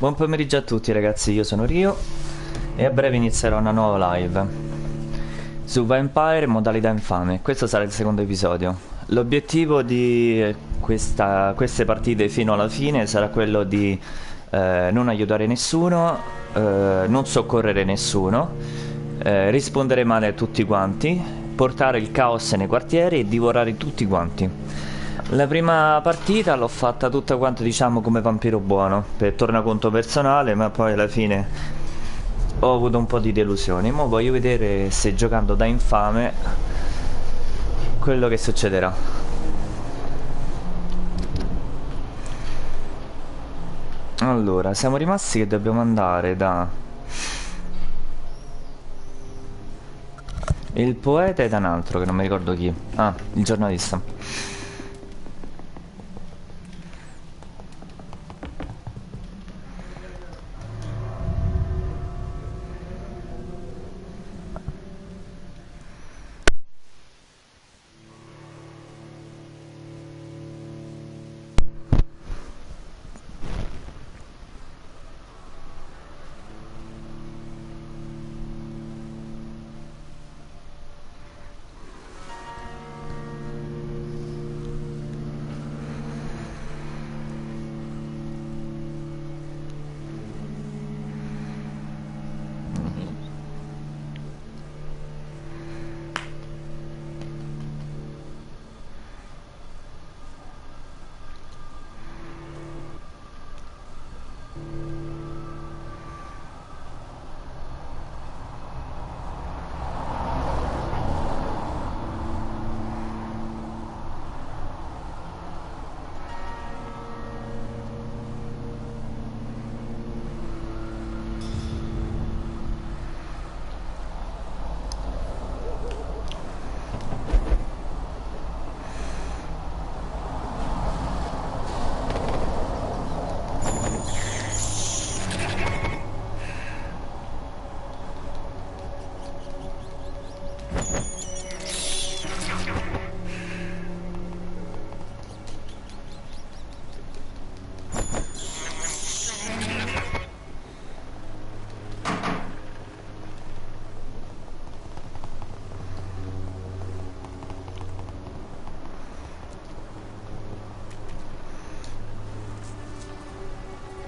Buon pomeriggio a tutti ragazzi, io sono Rio e a breve inizierò una nuova live su Vampyr modalità infame. Questo sarà il secondo episodio. L'obiettivo di queste partite fino alla fine sarà quello di non aiutare nessuno, non soccorrere nessuno, rispondere male a tutti quanti, portare il caos nei quartieri e divorare tutti quanti. La prima partita l'ho fatta tutta quanto diciamo come vampiro buono, per tornaconto personale, ma poi alla fine ho avuto un po' di delusioni. Mo voglio vedere se giocando da infame quello che succederà. Allora, siamo rimasti che dobbiamo andare da il poeta e da un altro che non mi ricordo chi. Ah, il giornalista.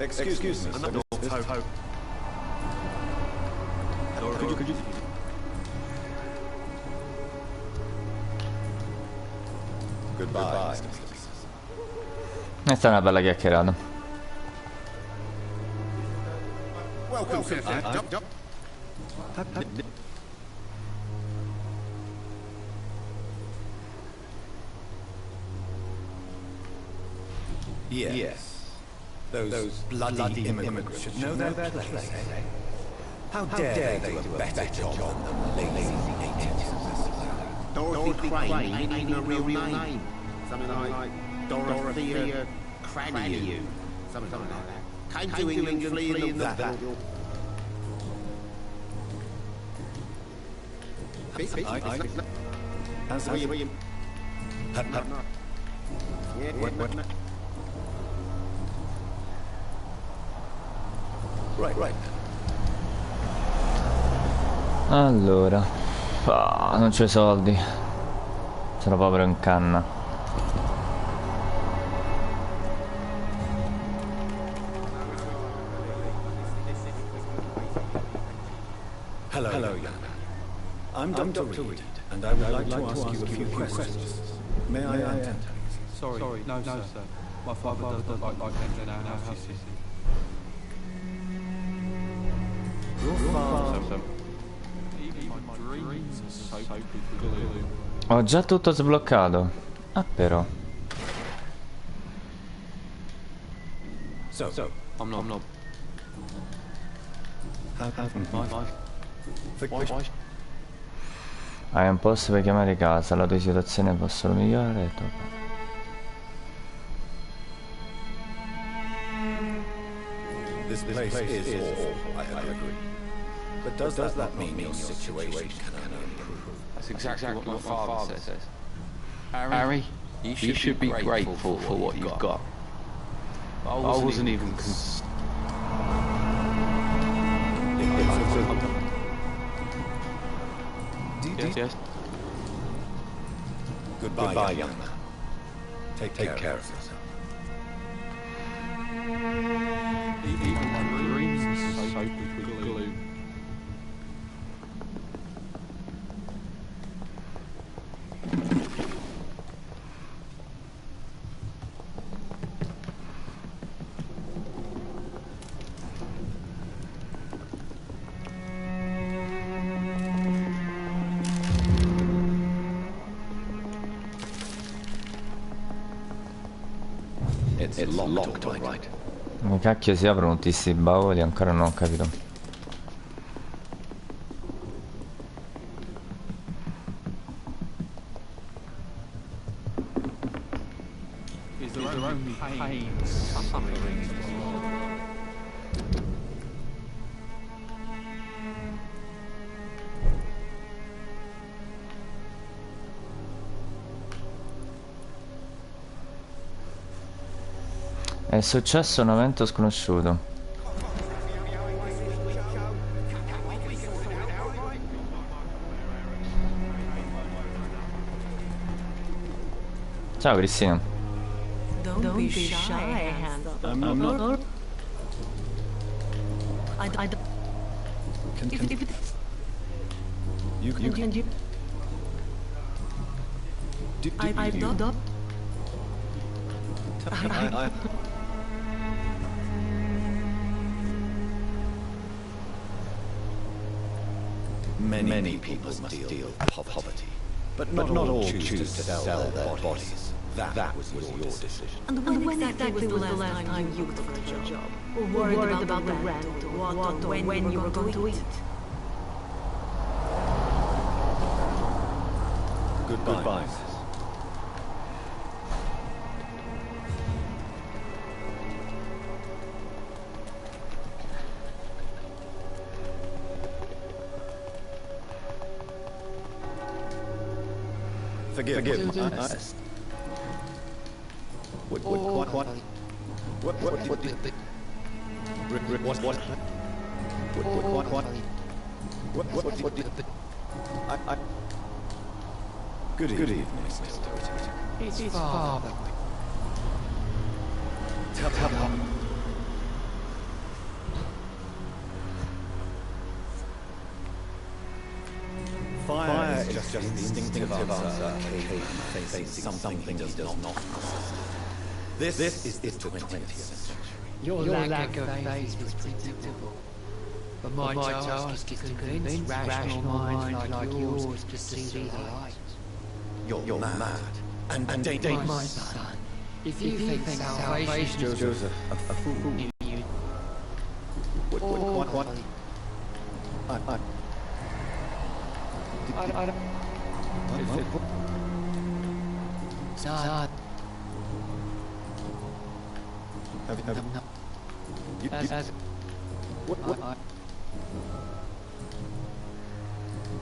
Excuse me, sir. Could you... Goodbye. Questa è una bella chiacchierata. Welcome. Yes. Those bloody immigrants should know their place, eh? How dare they do a better job than the lazy natives? Dorothy Crane ain't even a real name. Something like Dorothea Craniu. Something like that. Came to England fleeing the battle. Right. Allora, non c'ho i soldi. Sono povero in canna. Hello, young man. I'm Dr. Reed, and I would like to ask you a few questions. May I enter? Sorry, no, sir. My father does not like entering our house. Your father... Even my dreams are so glue. Ho già tutto sbloccato. Ah però. So, I'm not... Hai un posto per chiamare casa, la tua situazione può solo migliorare. This place is awful, I agree. But does that mean your situation can only improve? That's exactly what my father says. Harry, you should be grateful for what you've got. I wasn't even Yes. Goodbye, young man. Take care of yourself. Even my dreams are soaked with gloom. It's locked, all right. Come cacchio si aprono tutti sti bauli? Ancora non ho capito. Is there only pain, suffering? È successo un evento sconosciuto. Ciao Cristina. Don't be shy, handsome. I'm not. I don't. If You can you? I don't. Many people must deal with poverty, but not all choose to sell their bodies. That was your decision. And when exactly was the last time you looked for a job? Or worried about the rent, or what, or when you were going to eat? Goodbye. Forgive me. Good evening, Mr. It's father. Fire is just the instinctive answer facing something does not. This is the 20th century. Your lack of faith is predictable. But my task is to convince rational minds like yours to see the light. You're mad and dangerous. My son, if you think salvation is Joseph, a fool. you, What? I don't. Son,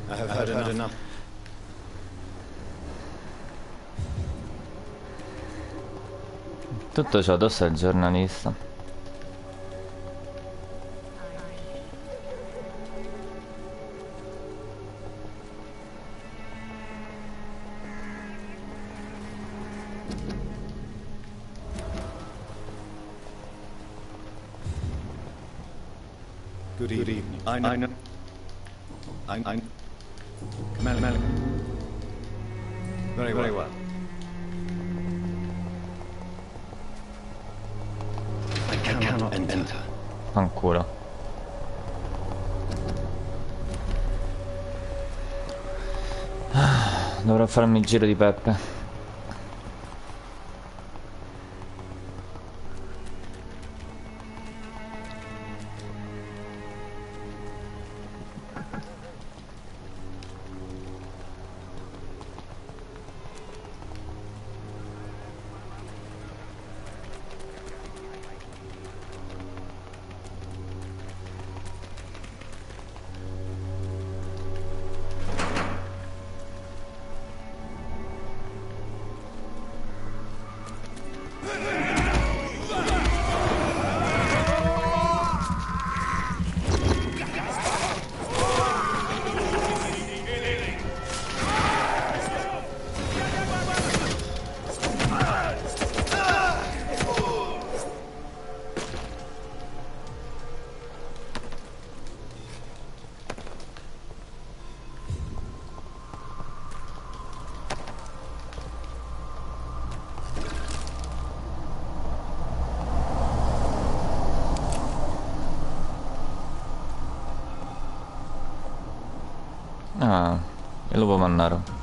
I have heard enough. Tutto ciò addosso al giornalista. Good evening. I know. Commander. Very well. I cannot enter. Ancora. Dovrò farmi il giro di Peppe. Ah, il lupo mannaro.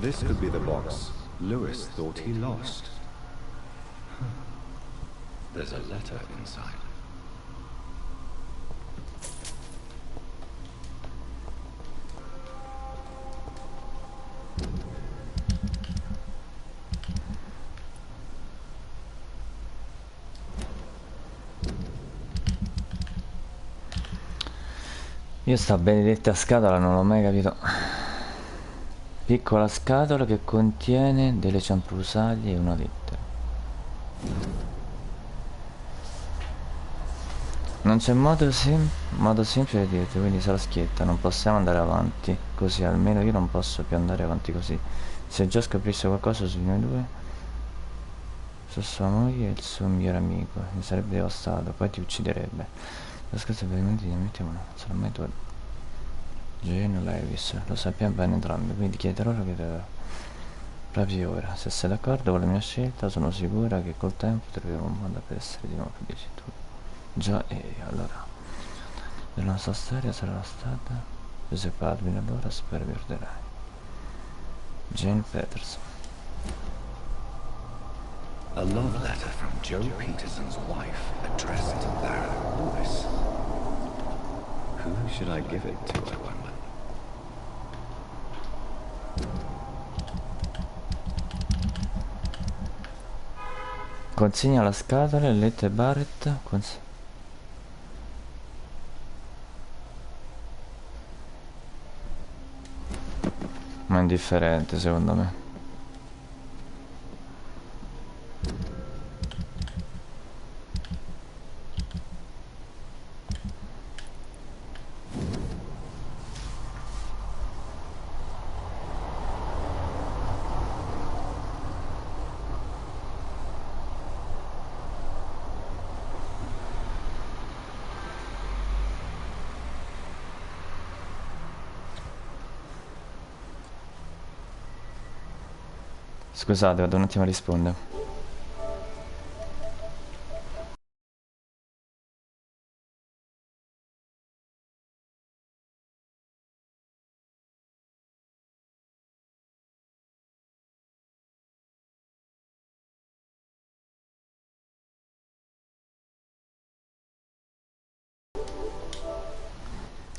This could be the box Lewis thought he lost. There's a letter inside. Io sta benedetta scatola non l'ho mai capito. Piccola scatola che contiene delle cianfrusaglie e una lettera. Non c'è modo semplice di dirti, quindi sarà schietta, non possiamo andare avanti così, almeno io non posso più andare avanti così. Se già scoprisse qualcosa su di noi due, su sua moglie e il suo migliore amico, mi sarebbe devastato, poi ti ucciderebbe. La scherzo veramente dinamite uno, non sarà mai tua. Jane Levis, lo sappiamo bene entrambi, quindi chiederò lo chiederò. Proprio ora, se sei d'accordo con la mia scelta, sono sicura che col tempo troveremo un modo per essere di nuovo felici. Tu già e io, allora. La nostra storia sarà stata separarmi allora, spero mi perderai. Jane Peterson. A love letter from Joe Peterson's wife, addressed to Lara Lewis. Who should I give it to, I wonder? Consegna la scatola e lettere Barrett. Ma è indifferente secondo me. Scusate, vado un attimo a rispondere.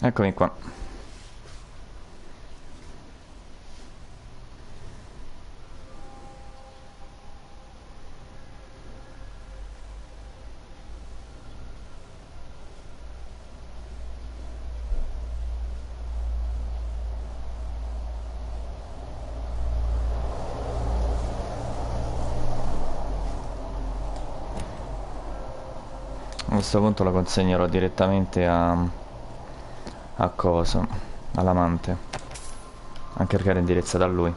Eccomi qua. A questo punto la consegnerò direttamente a coso, all'amante, anche perché era indirizzata a lui.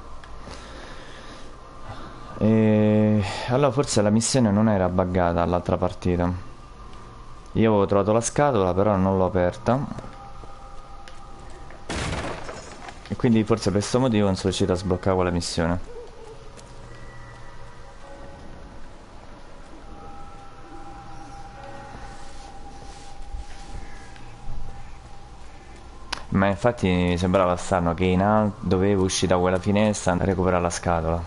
E allora forse la missione non era buggata all'altra partita. Io avevo trovato la scatola, però non l'ho aperta, e quindi forse per questo motivo non sono riuscito a sbloccare quella missione. Ma infatti mi sembrava strano che dovevo uscire da quella finestra e recuperare la scatola.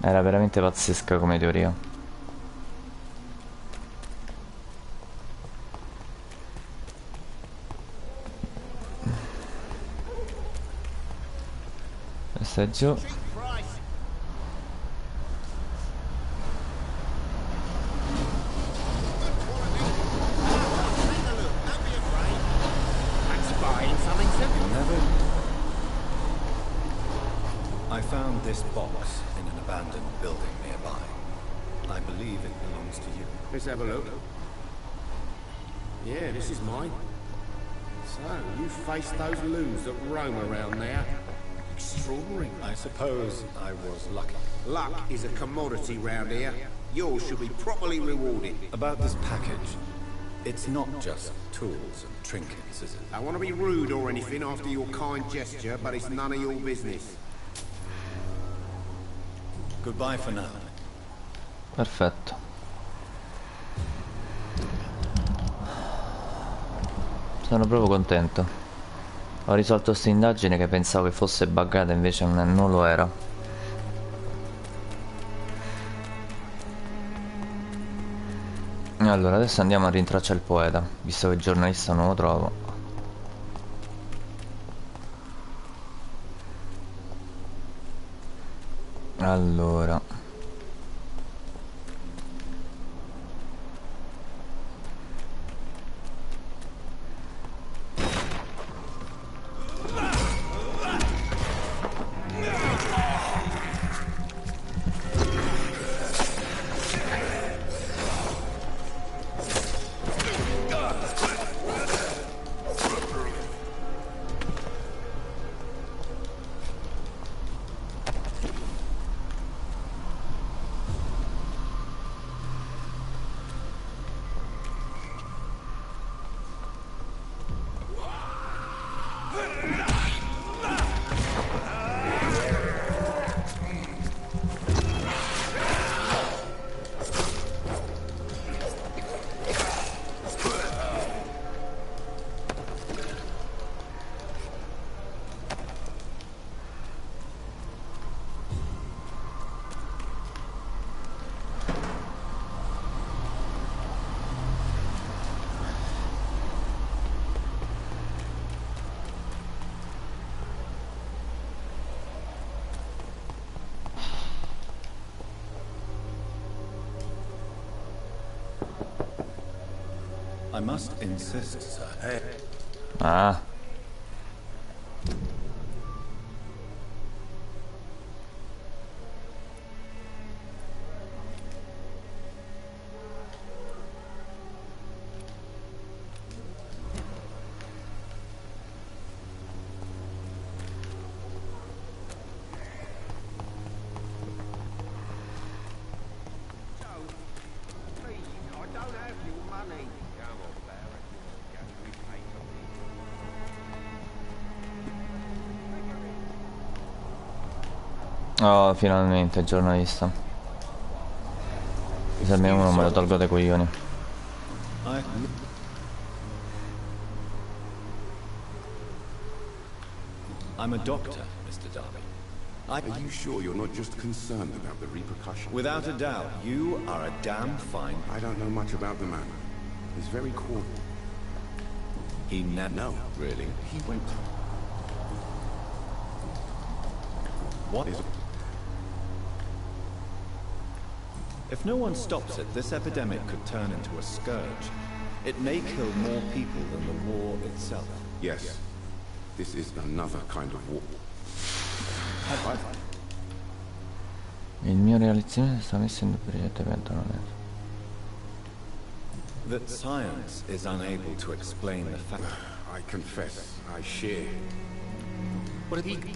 Era veramente pazzesca come teoria. Questo è giù. I found this box in an abandoned building nearby. I believe it belongs to you. Let's have a look. Yeah, this is mine. So, you faced those loons that roam around there. Extraordinary. I suppose I was lucky. Luck is a commodity round here. Yours should be properly rewarded. About this package, it's not just tools and trinkets, is it? I want to be rude or anything after your kind gesture, but it's none of your business. Goodbye for now. Perfetto. Sono proprio contento. Ho risolto questa indagine che pensavo che fosse buggata, invece non lo era. Allora, adesso andiamo a rintracciare il poeta, visto che il giornalista non lo trovo. Allora, I must insist, sir. ah, oh, finalmente il giornalista. Se almeno uno me lo tolgo dai coglioni. I'm a doctor, Mr. Darby. Are you sure you're not just concerned about the repercussions? Without a doubt, you are a damn fine... I don't know much about the man. He's very cordial. He never... No, really. He went... What is... If no one stops it, this epidemic could turn into a scourge. It may kill more people than the war itself. Yes. This is another kind of war. Il mio realizzazione sta messo in progetto per That science is unable to explain the fact... I confess, I share. What did he...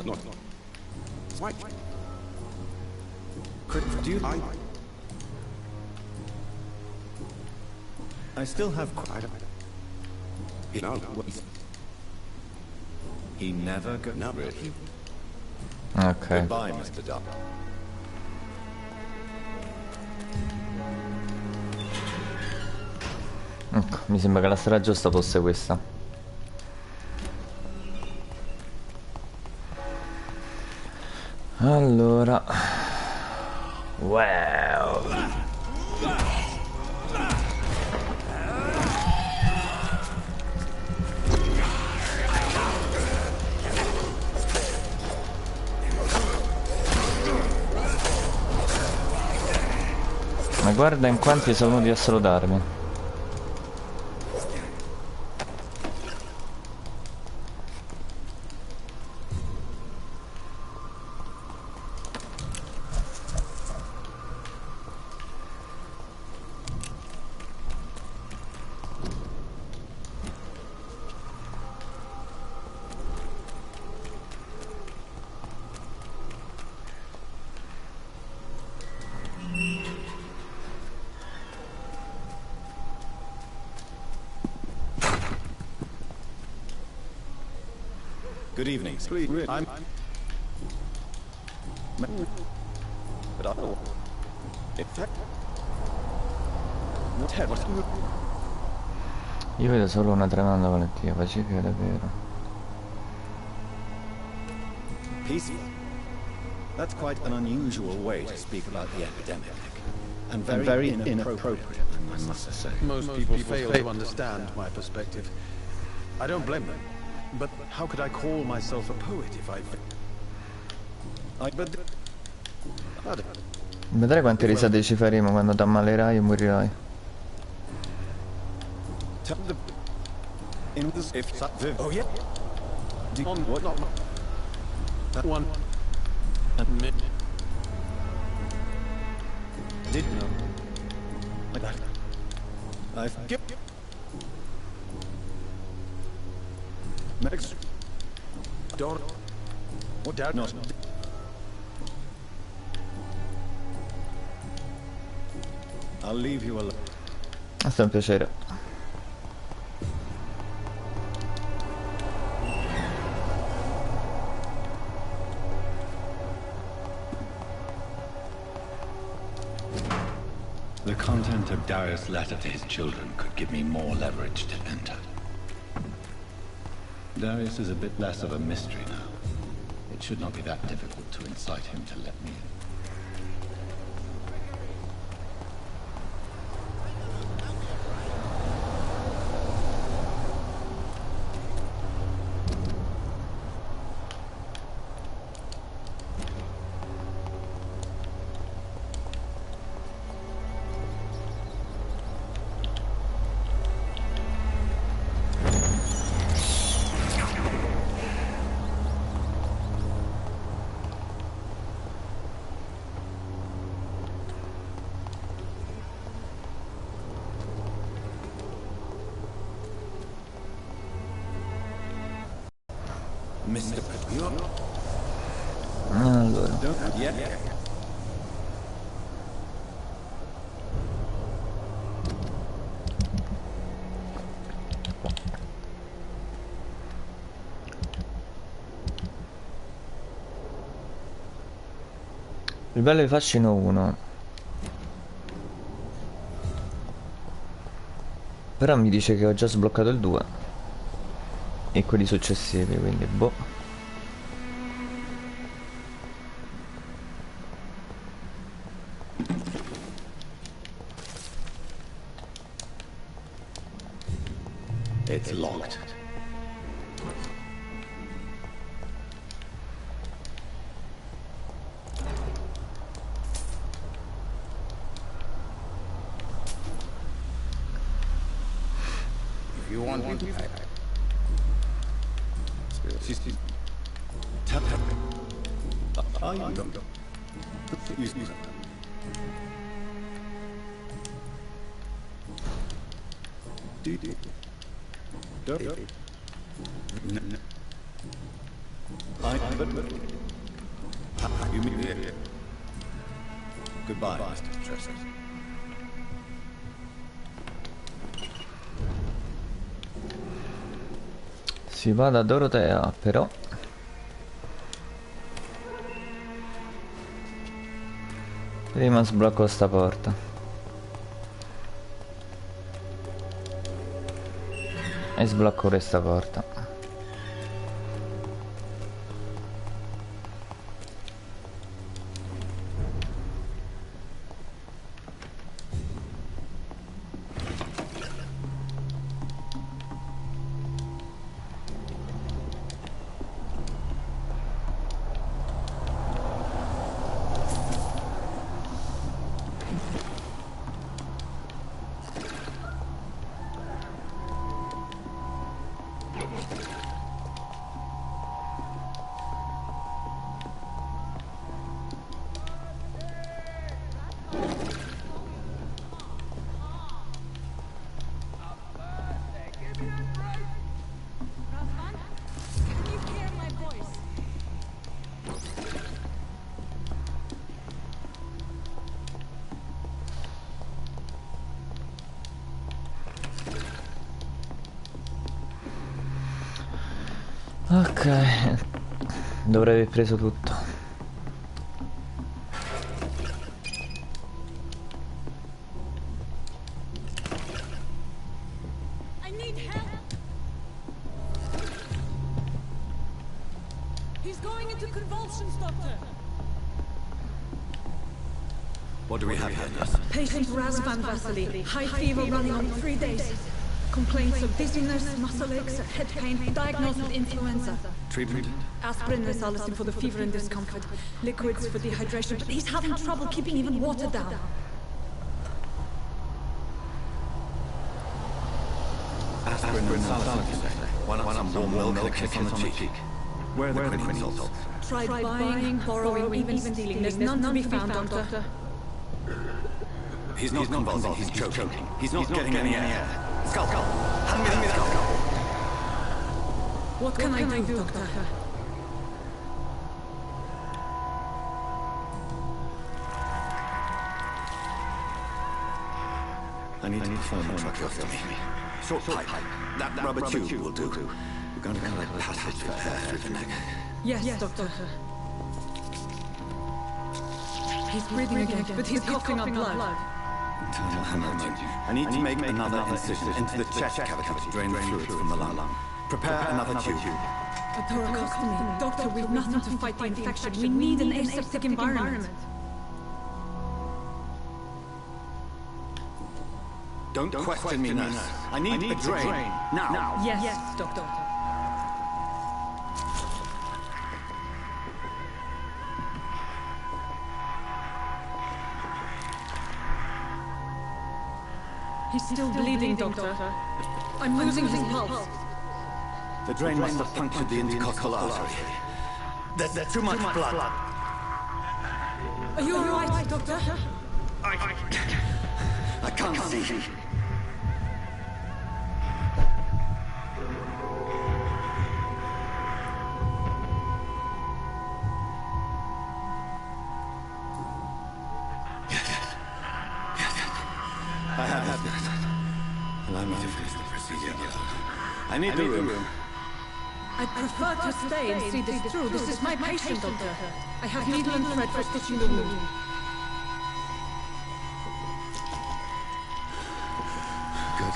Not... What? Do you... I still have... I don't... You know... He never got... No. Really? Ok. Goodbye, Mr. Darby. Ecco, mi sembra che la strada giusta fosse questa. Allora, wow. Ma guarda in quanti sono venuti a salutarmi. Good evening. I'm... But I don't... In fact... What? Io vedo solo una tremenda malattia, pacifica davvero. Peaceful. That's quite an unusual way to speak about the epidemic. And very inappropriate, I must say. Most people fail to understand my perspective. I don't blame them. But how could I call myself a poet if I... Vedrai quante risate ci faremo quando ti ammalerai e morirai. Oh yeah. What? Not that one. Did know like that. I've given. Max. Door. What doubt not. I'll leave you alone. È stato un piacere. The content of Darius' letter to his children could give me more leverage to enter. Darius is a bit less of a mystery now. It should not be that difficult to incite him to let me in. Mr. Pagno? Allora. Yeah. Livello di fascino 1. Però mi dice che ho già sbloccato il 2 e quelli successivi, quindi boh. It's locked. If you want to... Tap. I don't. Use me. Don't. No. You mean it? Goodbye, Mr. Tresses. Si va da Dorotea, però. Prima sblocco sta porta. E sblocco questa porta. Ok, dovrei aver preso tutto. I need help. He's going into convulsions, Doctor. What do we have here, nurse? Patient Razvan Vasily. High fever running on 3 days. Complaints of dizziness, muscle aches, head pain, diagnosed with influenza. Treatment? Aspirin is allison for the fever and discomfort. Liquids for dehydration, but he's having trouble keeping even water down. Aspirin and salve, you say? Why not some warm milk and a kiss on the cheek? Where are the quinine salts? Tried buying, borrowing, even stealing. There's none to be found, Doctor. He's not convulsing, he's choking. He's not getting any air. Skull! Hand me that skull! What can I do, Doctor? I need to perform a tracheostomy. Short pipe. That rubber tube will do. We're going to cut a passage for air through the neck. Yes, Doctor. He's breathing again, but he's coughing up blood. Internal hemorrhage. I need to make another incision into the chest cavity to drain fluids from the lung. Prepare another tube. A thoracostomy. Doctor, we've nothing to fight the infection. We need an aseptic environment. Don't question me, nurse. I need a drain. Now. Yes, Doctor. He's still bleeding, Doctor. I'm losing his pulse. The drain must have punctured the intercostal artery. There's too much blood. Are you all right, Doctor? I can't see. I have this. Allow me to finish the procedure. I need the room. I'd prefer to stay and see this through. This is my patient, Doctor. I have needle and thread for stitching the wound. Good.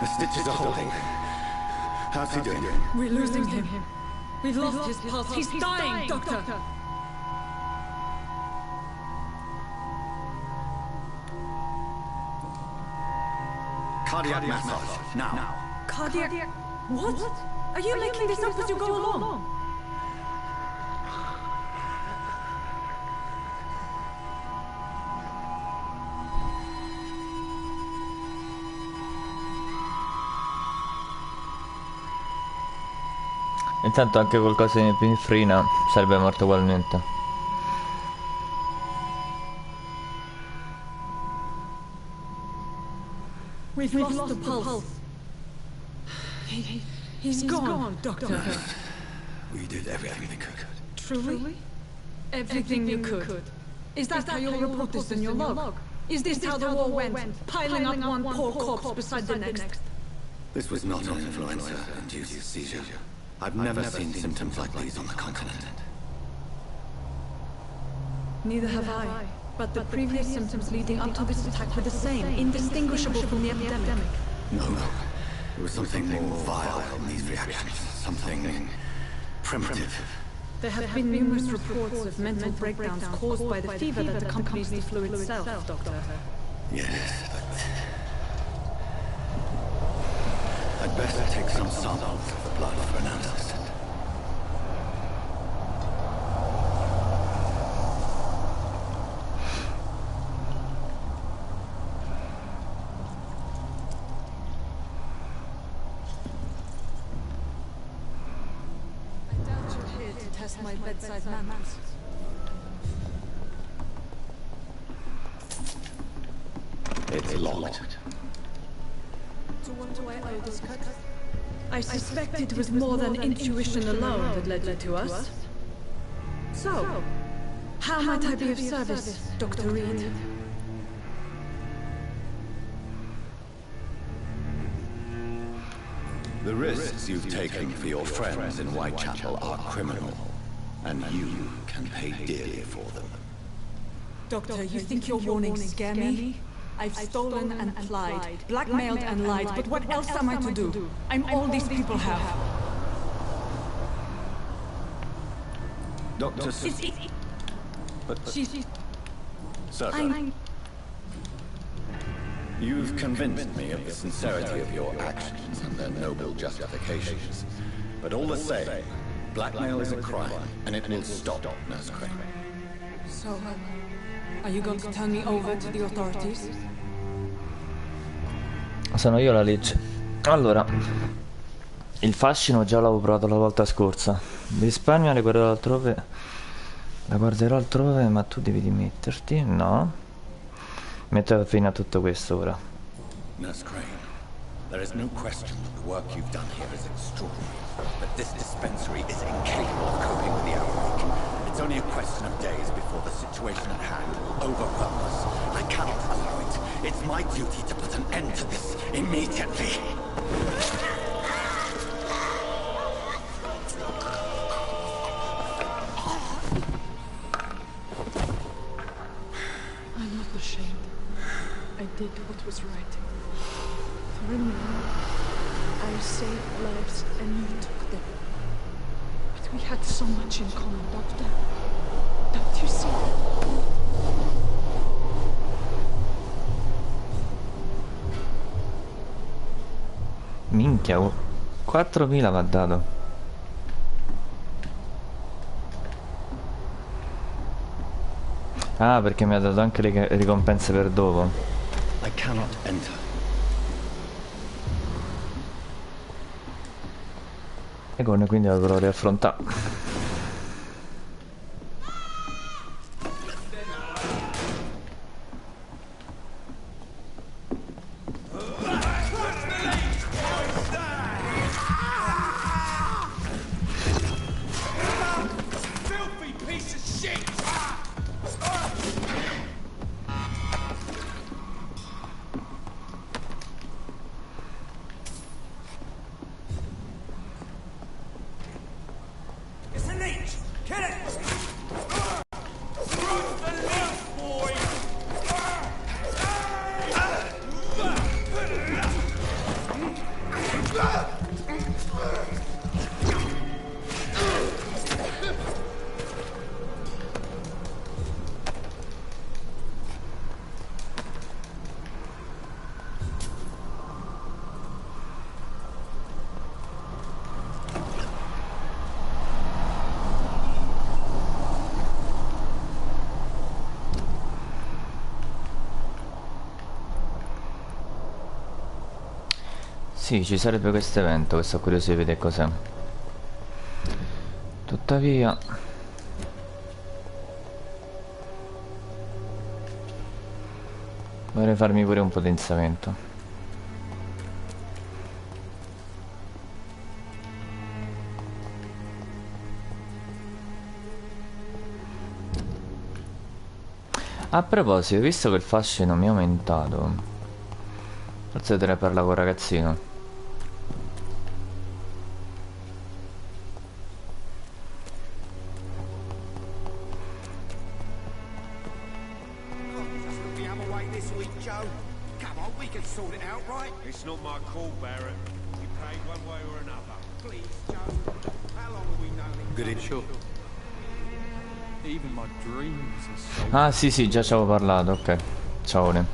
The stitches are holding. How's he doing? We're losing him. We've lost his pulse. He's dying, Doctor. Cardiac massage. Now. Cardiac... What? Are you making this up as you go along? Intanto anche qualcosa di pinfrina sarebbe morto ugualmente. We've lost the pulse. He's gone, Doctor. We did everything we could. Truly? Everything you could. Is that how you'll report this in your log? Is this how the war went? Piling up one poor corpse beside the next? This was not an influenza-induced seizure. I've never seen symptoms like these on the continent. Neither have I. But the previous symptoms leading up to this attack were the same, indistinguishable from the epidemic. No. There was something more vile in these reactions. Something primitive. There have been numerous reports of mental breakdowns caused by the fever that accompanies the flu itself, Doctor. Yes, but... I'd best take some samples of the blood for analysis. My bedside manners. It's locked. To what do I owe this cut? I suspect it was more than intuition alone that led you to us. So, how might I be of service, Dr. Reed? The risks you've taken for your friends in Whitechapel are criminal, and you can pay dearly for them. Doctor, you think your warnings scare me? I've stolen and lied, blackmailed and lied, but what else am I to do? I'm all these people have. Doctor... Sir, you've convinced me of the sincerity of your actions and their noble justifications. But all the same, blackmail is a crime, and it will stop, Nurse Crane. So, are you going to turn me over to the authorities? Sono io la legge. Allora, il fascino già l'avevo provato la volta scorsa. Risparmia, le guarderò altrove. La guarderò altrove, ma tu devi dimetterti. No. Metto fine a tutto questo ora. Nurse Crane, there is no question that the work you've done here is extraordinary. But this dispensary is incapable of coping with the outbreak. It's only a question of days before the situation at hand will overwhelm us. I cannot allow it. It's my duty to put an end to this immediately. I'm not ashamed. I did what was right. For a moment, I saved lives and you took them. But we had so much in common, Doctor. Don't you see? Minchia, 4.000 va dato. Ah, perché mi ha dato anche le ricompense per dopo. I cannot enter. E quindi la dovrò riaffrontare. Sì, ci sarebbe questo evento, che sono curioso di vedere cos'è. Tuttavia vorrei farmi pure un potenziamento. A proposito, visto che il fascino mi è aumentato, forse dovrei parlare con il ragazzino. Ah sì sì, già ci avevo parlato, ok. Ciao. Devo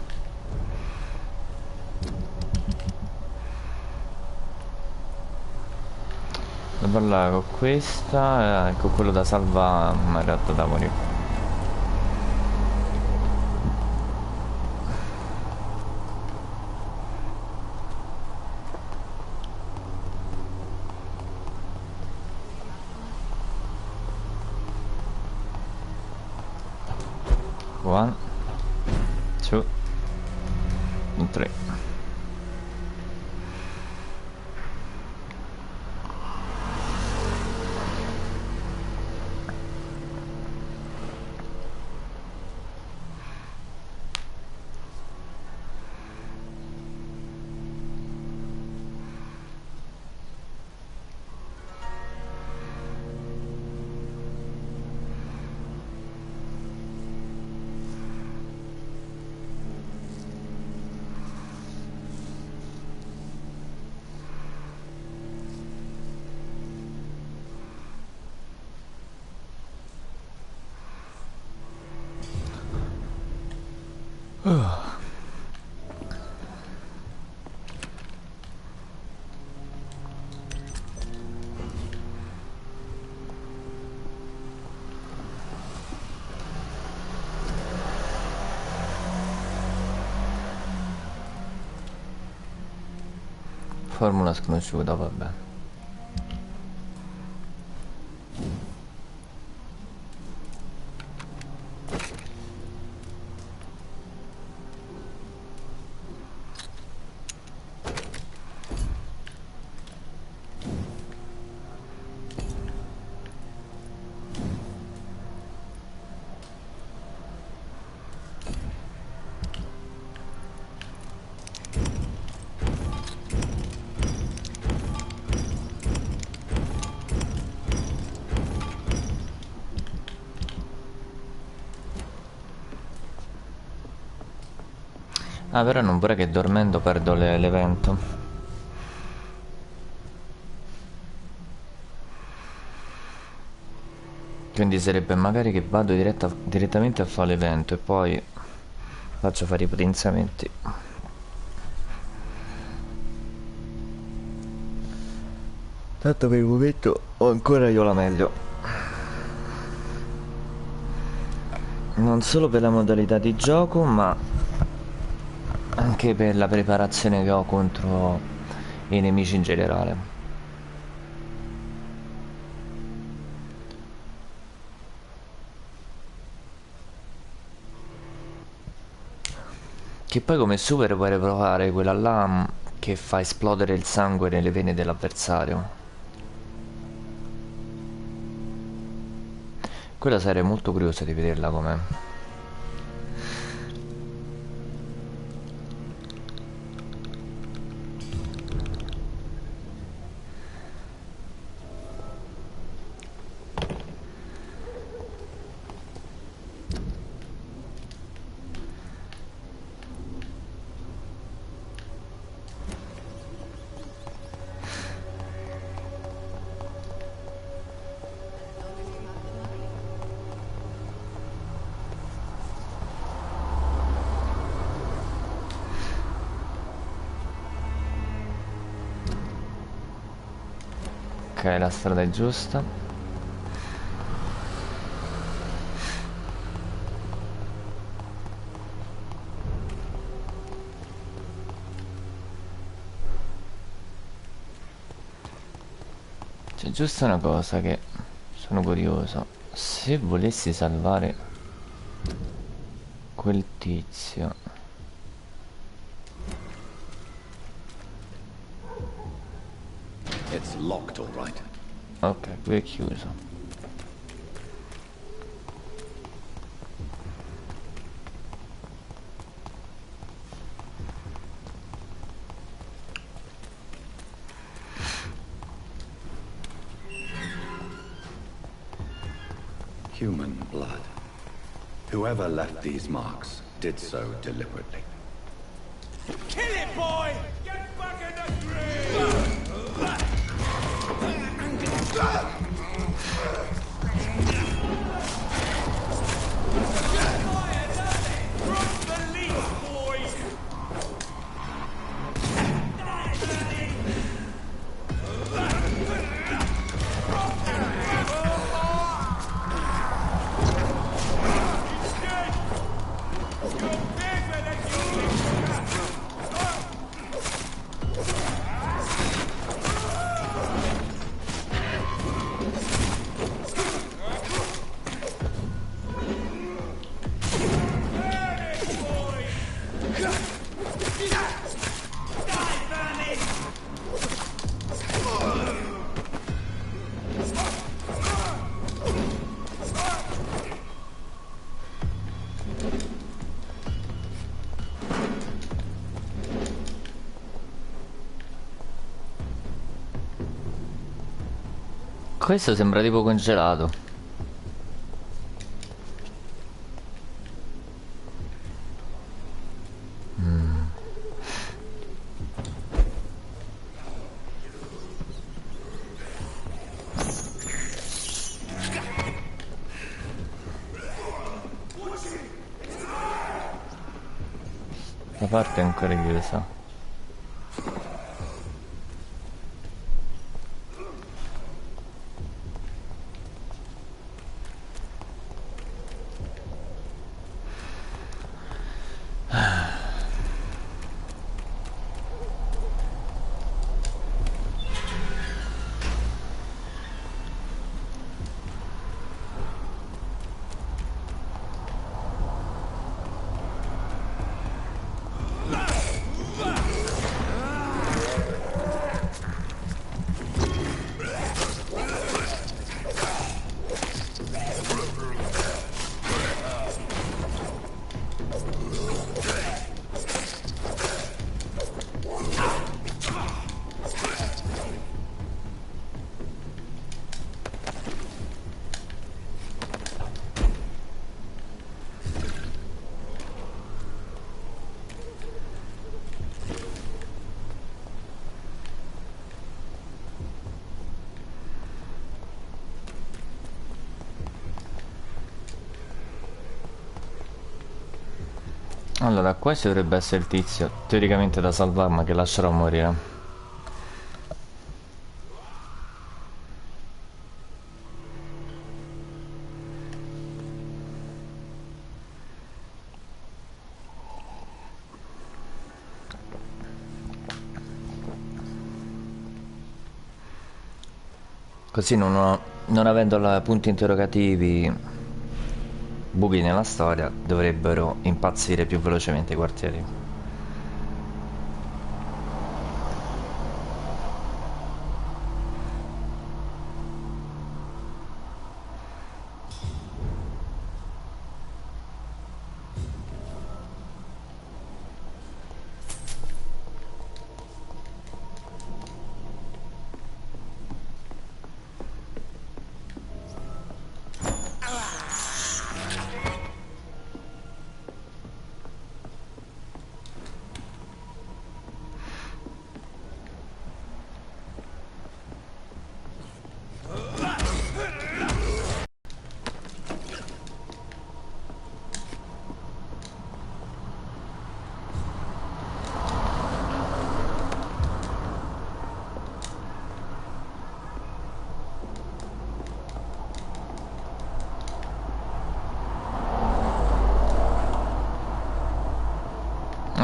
parlare con questa e con quello da salva, ma in realtà da morire. One, two, three. Formula sconosciuta, vabbè. Ah, però non vorrei che dormendo perdo l'evento. Quindi sarebbe magari che vado direttamente a fare l'evento e poi faccio fare i potenziamenti. Tanto per il momento ho ancora io la meglio. Non solo per la modalità di gioco, ma anche per la preparazione che ho contro i nemici in generale. Che poi come super puoi provare quella là che fa esplodere il sangue nelle vene dell'avversario. Quella sarei molto curiosa di vederla com'è. Ok, la strada è giusta. C'è giusto una cosa che sono curioso. Se volessi salvare quel tizio, It's locked, all right. ok, qui è chiuso. Human blood. Whoever left these marks did so deliberately. Kill it, boy! Get back in the grave! Questo sembra tipo congelato. La parte è ancora chiusa. Allora, qua ci dovrebbe essere il tizio, teoricamente da salvare, ma che lascerò morire. Così non avendo punti interrogativi, buchi nella storia, dovrebbero impazzire più velocemente i quartieri.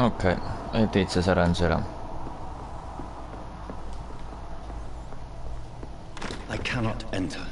Ok, e il tizio si arrangerà. I cannot enter.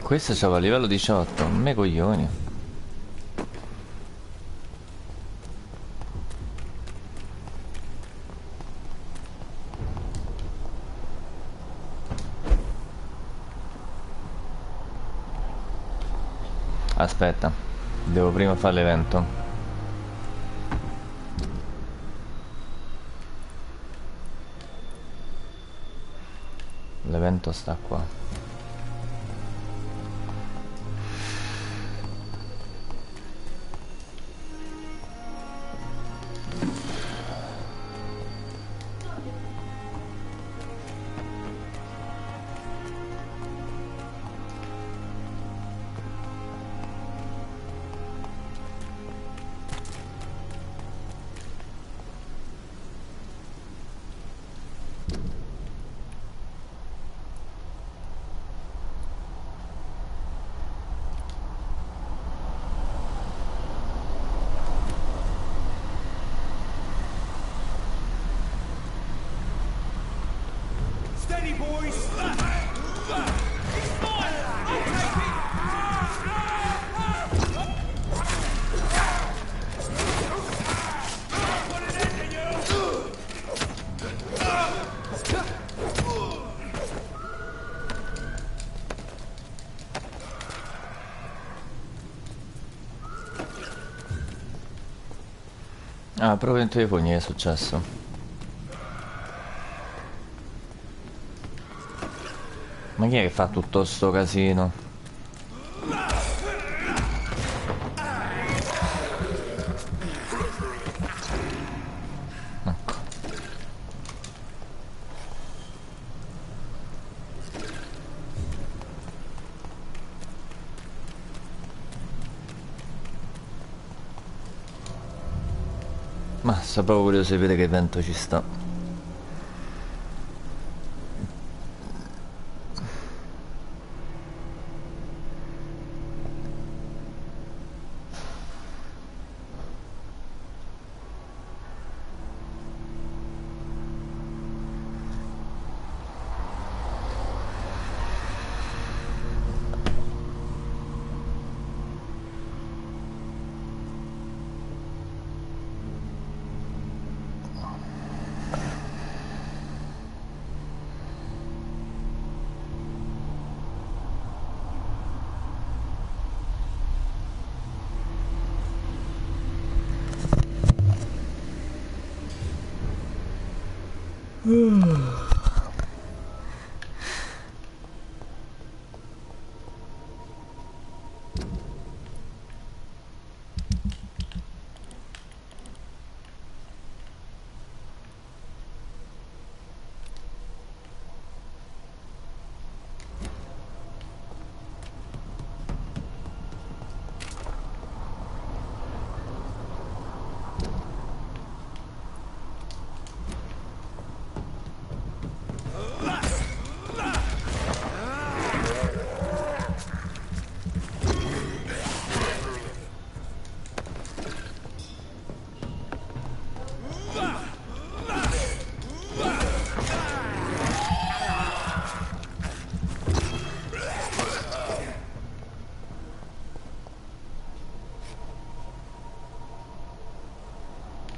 Questo c'aveva livello 18, me coglioni. Aspetta, devo prima fare l'evento. L'evento sta qua. Ah, proprio in telefoni è successo. Ma chi è che fa tutto sto casino? Ecco. Ma sto proprio curioso di vedere che vento ci sta.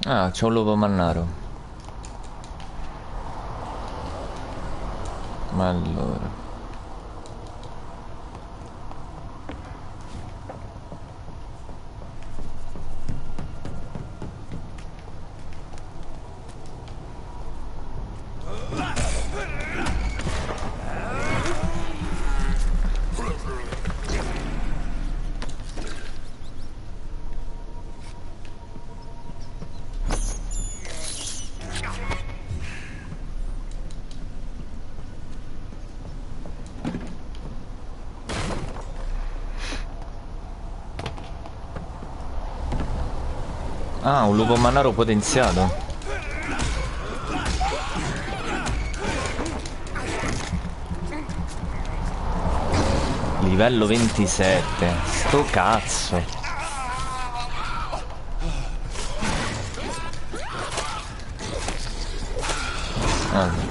Ah, c'è un lupo mannaro. Ma allora... Ah, un lupo mannaro potenziato. Livello 27. Sto cazzo. Ah.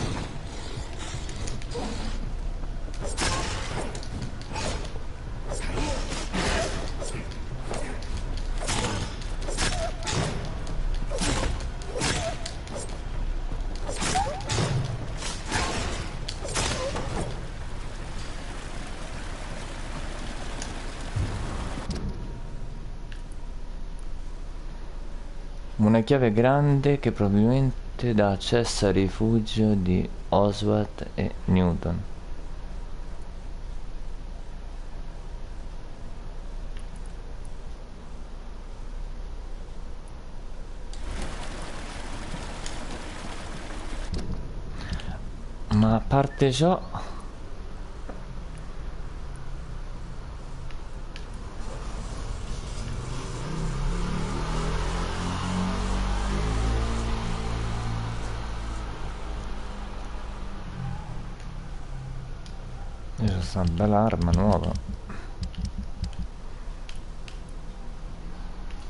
Una chiave grande che probabilmente dà accesso al rifugio di Oswald e Newton. Ma a parte ciò, c'è sta una bella arma nuova.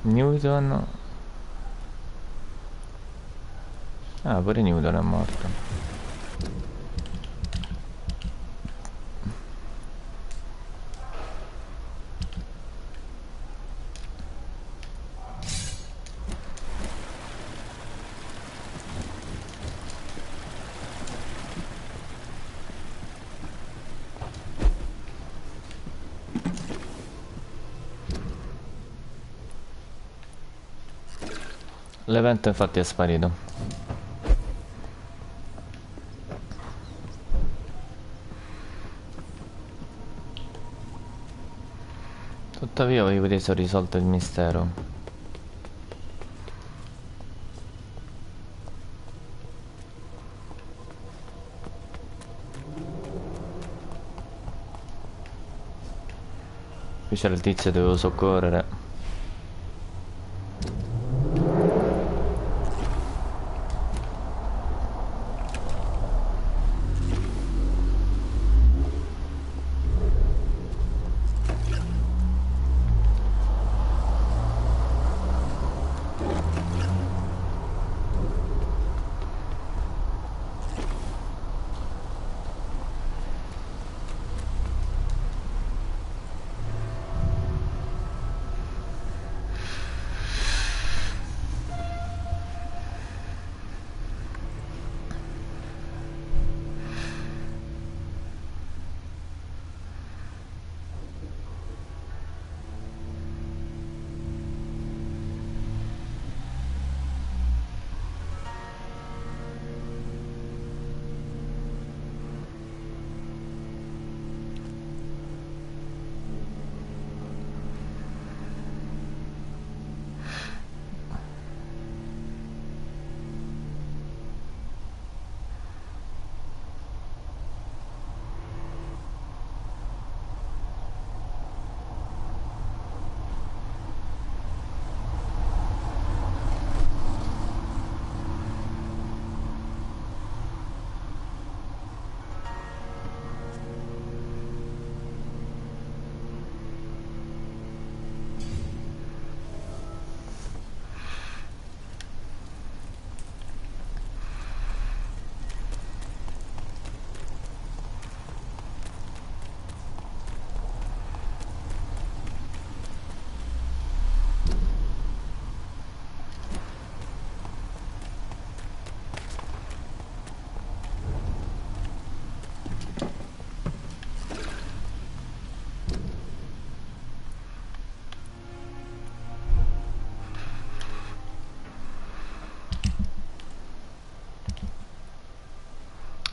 Newton. Ah, pure Newton è morto. L'evento infatti è sparito. Tuttavia avevo preso risolto il mistero. Qui c'era il tizio che dovevo soccorrere.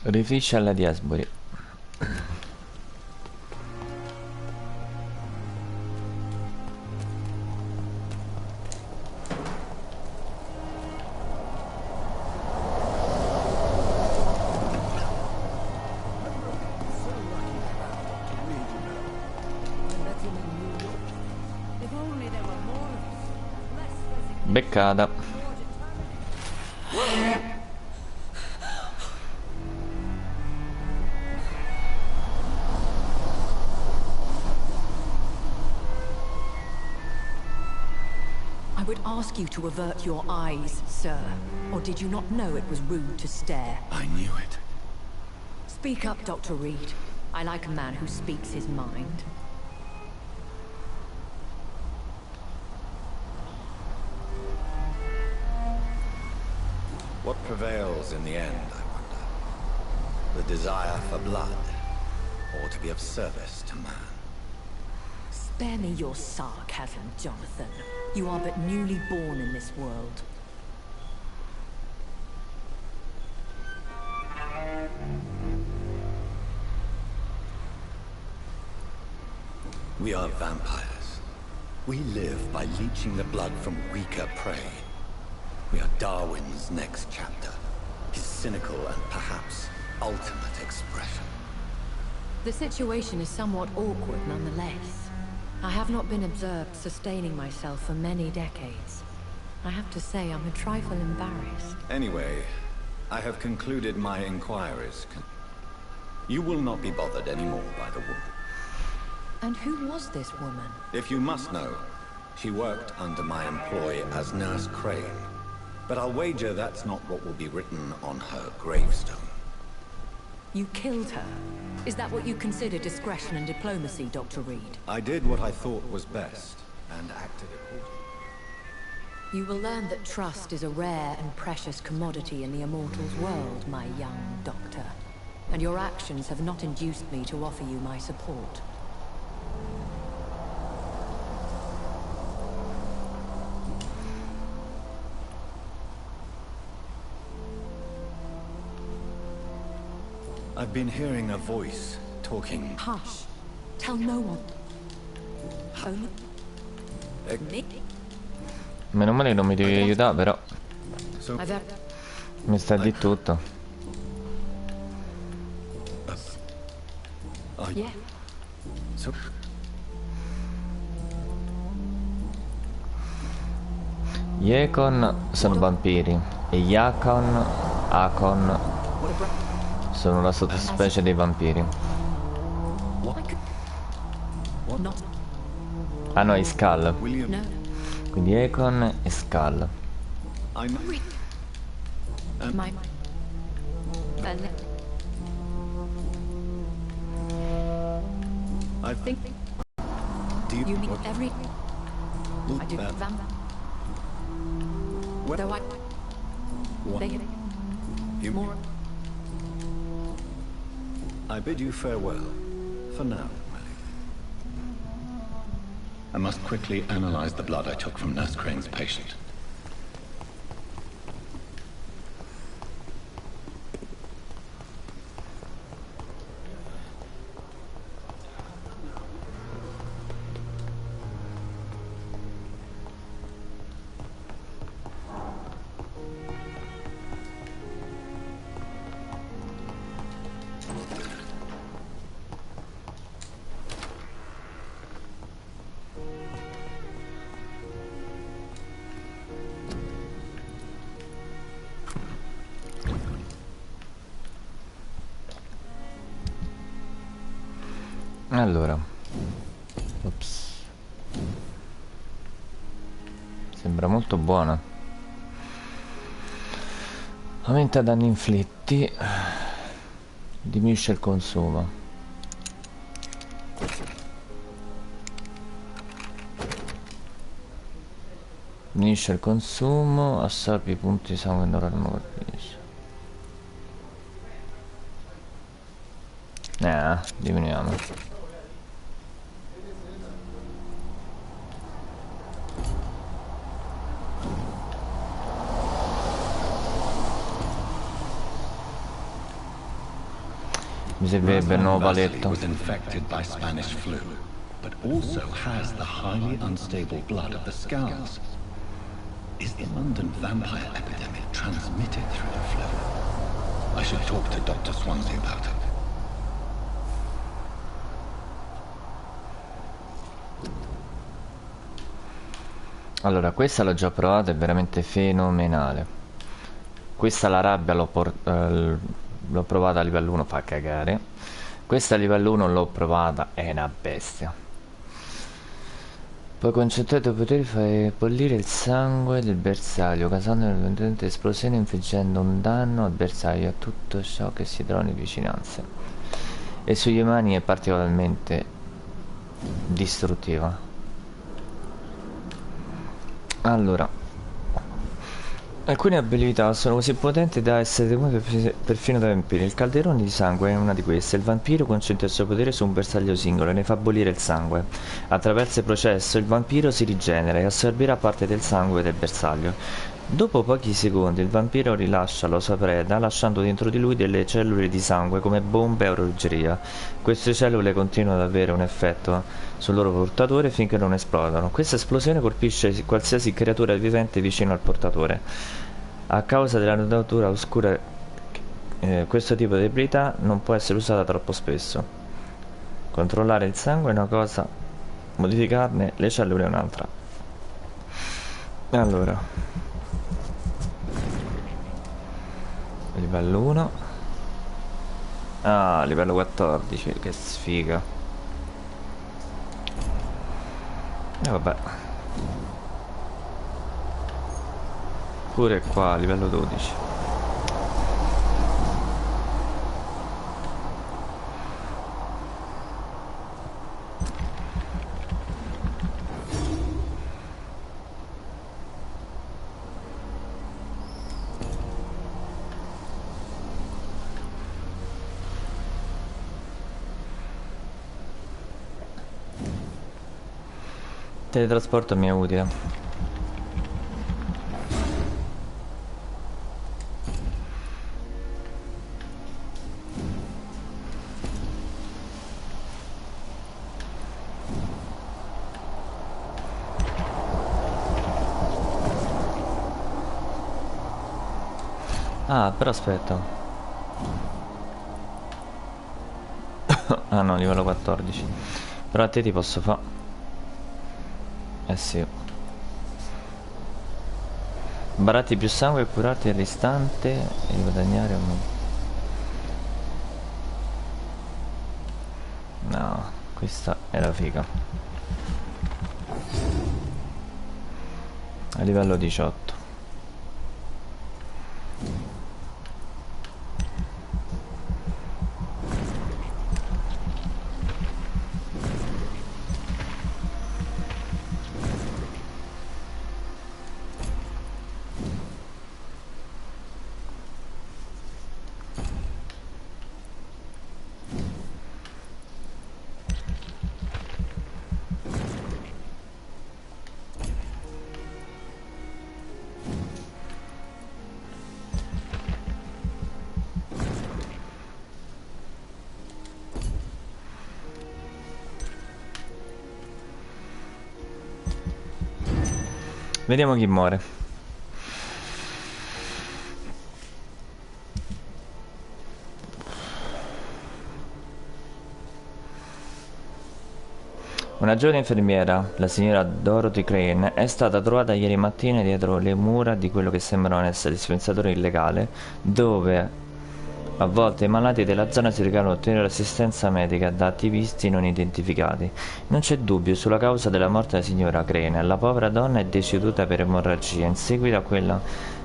Rifinisce alla di Esbury. Beccata. I would ask you to avert your eyes, sir. Or did you not know it was rude to stare? I knew it. Speak up, Dr. Reed. I like a man who speaks his mind. What prevails in the end, I wonder? The desire for blood, or to be of service to man? Spare me your sarcasm, Jonathan. You are but newly born in this world. We are vampires. We live by leeching the blood from weaker prey. We are Darwin's next chapter. His cynical and perhaps ultimate expression. The situation is somewhat awkward nonetheless. I have not been observed sustaining myself for many decades. I have to say I'm a trifle embarrassed. Anyway, I have concluded my inquiries. You will not be bothered anymore by the woman. And who was this woman? If you must know, she worked under my employ as Nurse Crane. But I'll wager that's not what will be written on her gravestone. You killed her. Is that what you consider discretion and diplomacy, Dr. Reed? I did what I thought was best, and acted accordingly. You will learn that trust is a rare and precious commodity in the Immortals world, my young doctor. And your actions have not induced me to offer you my support. I've been hearing a voice talking. Hush. Tell no one. Only me. Meno male che non mi devi aiutare, però So, mi sta di tutto. Yeah. so Gli Econ sono vampiri e gli Akon sono la sottospecie dei vampiri. Not. Ah no, i Skull. William, No. Quindi Econ e Skull. I'm. My. I Think Do you mean what? every. I do. Vamp. What? Though I. What? They. You- More. I bid you farewell, for now, my lady. I must quickly analyze the blood I took from Nurse Crane's patient. Allora, ops, sembra molto buona. Aumenta danni inflitti, diminuisce il consumo. Diminuisce il consumo, assorbi i punti di sangue quando l'arma colpisce. Diminuiamo. Mi servirebbe il nuovo paletto. Was infected by Spanish flu, but also has the highly unstable blood of the Scours. Is the London vampire epidemic transmitted through the flu? I should talk to Dr. Swansea about it. Allora, questa l'ho già provata, è veramente fenomenale. Questa la rabbia l'ho provata a livello 1, fa cagare. Questa a livello 1 l'ho provata, è una bestia. Poi concentrate i poteri, fai bollire il sangue del bersaglio, causando una potente esplosione, infliggendo un danno al bersaglio a tutto ciò che si trova in vicinanza. E sugli umani è particolarmente distruttiva. Allora, alcune abilità sono così potenti da essere temute perfino dai vampiri. Il calderone di sangue è una di queste. Il vampiro concentra il suo potere su un bersaglio singolo e ne fa bollire il sangue. Attraverso il processo il vampiro si rigenera e assorbirà parte del sangue del bersaglio. Dopo pochi secondi il vampiro rilascia la sua preda, lasciando dentro di lui delle cellule di sangue come bombe a orologeria. Queste cellule continuano ad avere un effetto sul loro portatore finché non esplodano. Questa esplosione colpisce qualsiasi creatura vivente vicino al portatore. A causa della natura oscura questo tipo di abilità non può essere usata troppo spesso. Controllare il sangue è una cosa, modificarne le cellule è un'altra. Allora, livello 1. Ah, livello 14, che sfiga. E vabbè. Pure qua, livello 12. Teletrasporto mi è utile. Ah, però aspetta. Ah no, livello 14. Però a te ti posso fare. Eh sì. Baratti più sangue e curarti all'istante e guadagnare un... No, questa è la figa. A livello 18. Vediamo chi muore. Una giovane infermiera, la signora Dorothy Crane, è stata trovata ieri mattina dietro le mura di quello che sembrano essere dispensatore illegale, dove a volte i malati della zona si recano a ottenere assistenza medica da attivisti non identificati. Non c'è dubbio sulla causa della morte della signora Crane. La povera donna è deceduta per emorragia in seguito a quella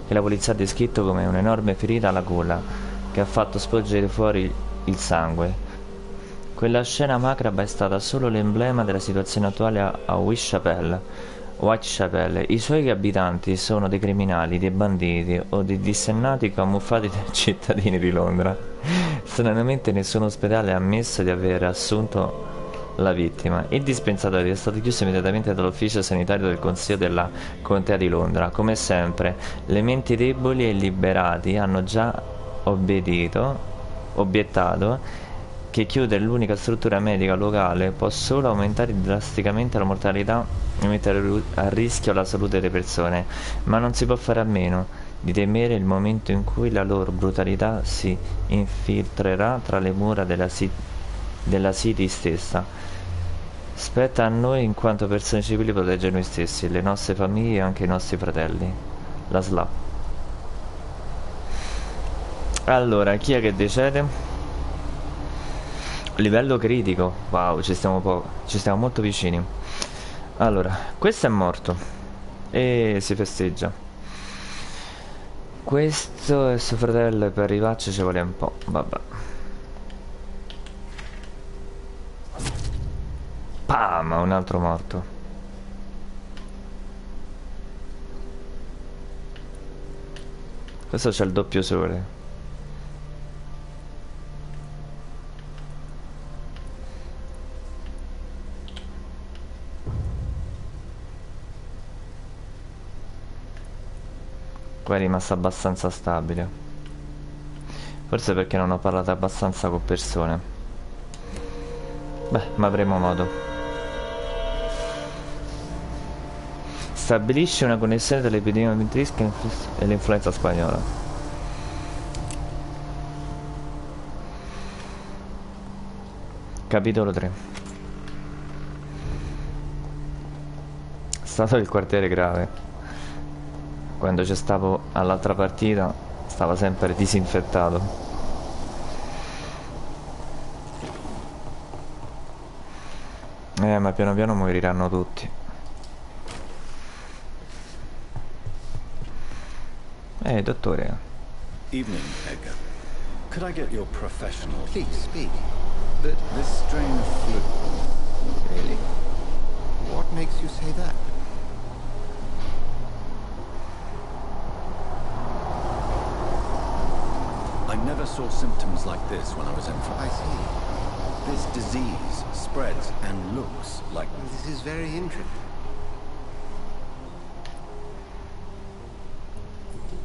che la polizia ha descritto come un'enorme ferita alla gola che ha fatto sporgere fuori il sangue. Quella scena macabra è stata solo l'emblema della situazione attuale a Whitechapel. I suoi abitanti sono dei criminali, dei banditi o dei dissennati camuffati da cittadini di Londra. Stranamente nessun ospedale ha ammesso di aver assunto la vittima. Il dispensatorio è stato chiuso immediatamente dall'ufficio sanitario del Consiglio della Contea di Londra. Come sempre, le menti deboli e liberati hanno già obiettato che chiudere l'unica struttura medica locale può solo aumentare drasticamente la mortalità e mettere a rischio la salute delle persone, ma non si può fare a meno di temere il momento in cui la loro brutalità si infiltrerà tra le mura della City stessa. Spetta a noi in quanto persone civili proteggere noi stessi, le nostre famiglie e anche i nostri fratelli. La SLA. Allora, chi è che decede? Livello critico. Wow, ci stiamo molto vicini. Allora, questo è morto e si festeggia. Questo è suo fratello e per arrivarci ci vuole un po'. Vabbè. Pam, un altro morto. Questo c'è il doppio sole. Qua è rimasto abbastanza stabile. Forse perché non ho parlato abbastanza con persone. Beh, ma avremo modo. Stabilisce una connessione tra l'epidemia tedesca e l'influenza spagnola. Capitolo 3. Stato del quartiere grave. Quando c'è stavo all'altra partita, stava sempre disinfettato. Ma piano piano moriranno tutti. Dottore. Evening, Edgar. Could I get your professional... Please speak. This strain of flu... Really? What makes you say that? I never saw symptoms like this when I was infant. I see. This disease spreads and looks like... This is very interesting.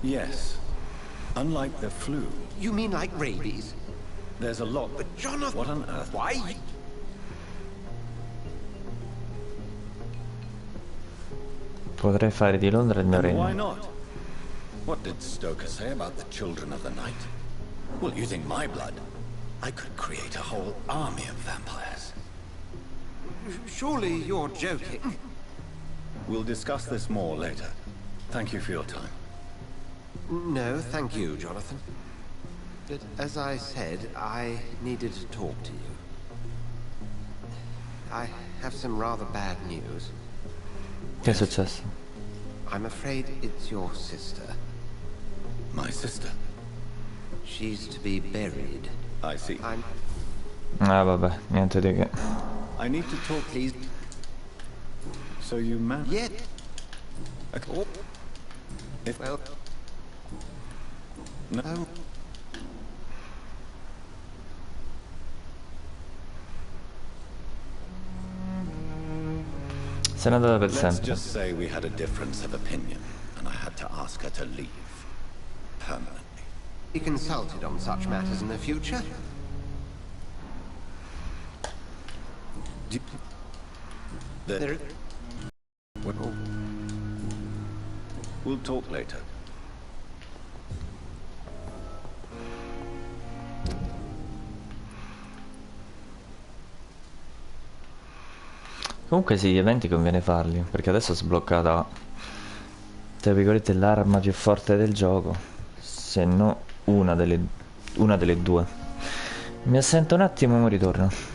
Yes. Unlike the flu, You mean like rabies? there's a lot... But Jonathan... What on earth? Why? Potrei fare di Londra il mio And why regno. not? What did Stoker say about the children of the night? Well, using my blood, I could create a whole army of vampires. Surely you're joking. We'll discuss this more later. Thank you for your time. No, thank you, Jonathan. But as I said, I needed to talk to you. I have some rather bad news. Che è successo? I'm afraid it's your sister. My sister. She's to be buried. I see. Ah vabbè, niente di che. I need to talk, please. So you man... Yet. Okay. If... Well. No. Se n'è andata per Let's sempre. just say we had a difference of opinion, and I had to ask her to leave. Permanently. Be consulted on such matters in the future. There... We'll talk later. Comunque sì, gli eventi conviene farli, perché adesso è sbloccata, tra virgolette, l'arma più forte del gioco, se no una delle due. Mi assento un attimo e ritorno.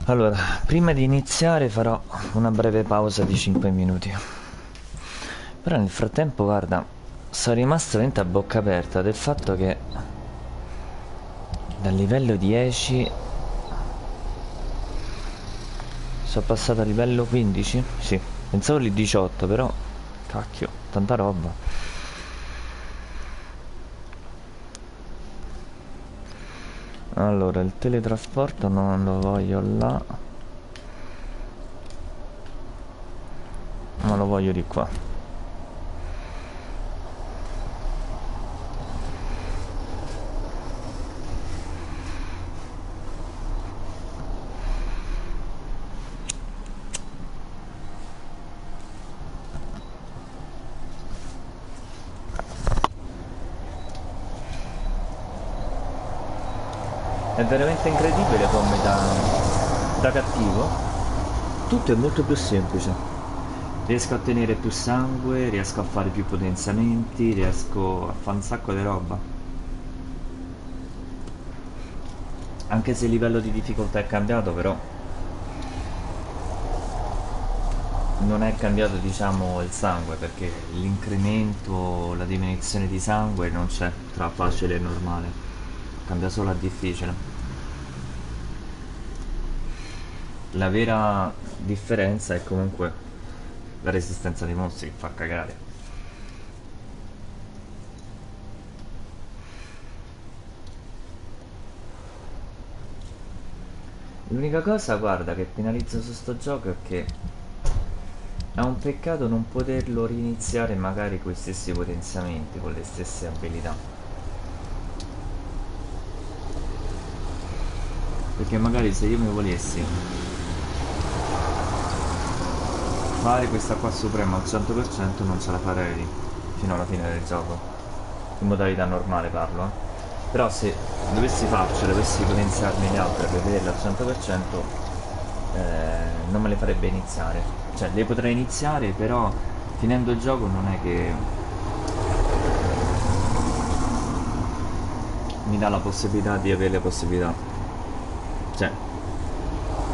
Allora, prima di iniziare farò una breve pausa di 5 minuti. Però nel frattempo, guarda, sono rimasto veramente a bocca aperta del fatto che dal livello 10 sono passato al livello 15? Sì, pensavo lì 18, però cacchio, tanta roba. Allora, il teletrasporto non lo voglio là, ma lo voglio di qua. È veramente incredibile come da cattivo tutto è molto più semplice. Riesco a ottenere più sangue, riesco a fare più potenziamenti, riesco a fare un sacco di roba. Anche se il livello di difficoltà è cambiato, però non è cambiato, diciamo, il sangue, perché l'incremento, la diminuzione di sangue non c'è tra facile e normale, cambia solo a difficile. La vera differenza è comunque la resistenza dei mostri, che fa cagare. L'unica cosa, guarda, che penalizza su sto gioco è che è un peccato non poterlo riniziare magari con gli stessi potenziamenti, con le stesse abilità. Perché magari se io mi volessi fare questa qua suprema al 100% non ce la farei fino alla fine del gioco, in modalità normale parlo, però se dovessi farcela, dovessi potenziarmi le altre per vederle al 100%, non me le farebbe iniziare, cioè le potrei iniziare, però finendo il gioco non è che mi dà la possibilità di avere le possibilità, cioè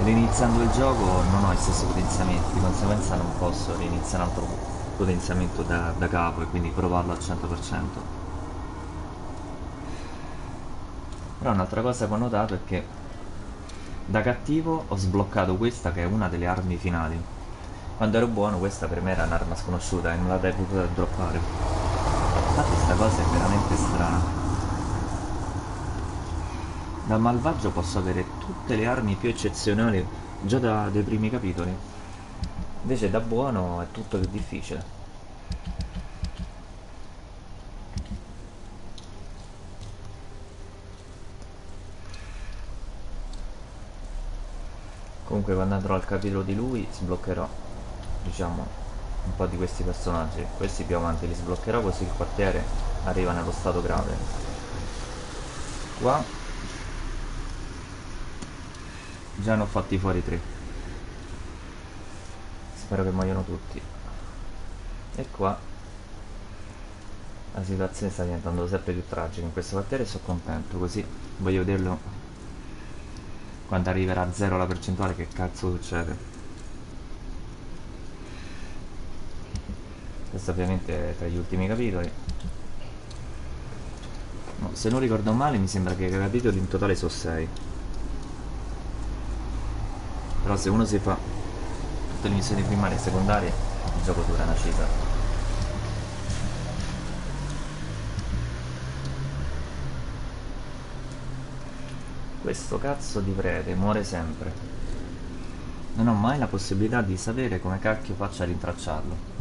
riniziando il gioco non ho i stessi potenziamenti, di conseguenza non posso riniziare un altro potenziamento da capo e quindi provarlo al 100%. Però un'altra cosa che ho notato è che da cattivo ho sbloccato questa, che è una delle armi finali. Quando ero buono questa per me era un'arma sconosciuta e non l'avrei potuta droppare. Infatti sta cosa è veramente strana. Da malvagio posso avere tutte le armi più eccezionali già dai primi capitoli. Invece da buono è tutto più difficile. Comunque quando andrò al capitolo di lui sbloccherò, diciamo, un po' di questi personaggi. Questi più avanti li sbloccherò, così il quartiere arriva nello stato grave. Qua già ne ho fatti fuori 3. Spero che muoiano tutti. E qua la situazione sta diventando sempre più tragica in questo quartiere e sono contento, così voglio vederlo quando arriverà a 0 la percentuale, che cazzo succede. Questo ovviamente è tra gli ultimi capitoli. No, se non ricordo male mi sembra che i capitoli in totale sono 6. Però se uno si fa tutte le missioni primarie e secondarie il gioco dura una cifra. Questo cazzo di prete muore sempre. Non ho mai la possibilità di sapere come cacchio faccia a rintracciarlo.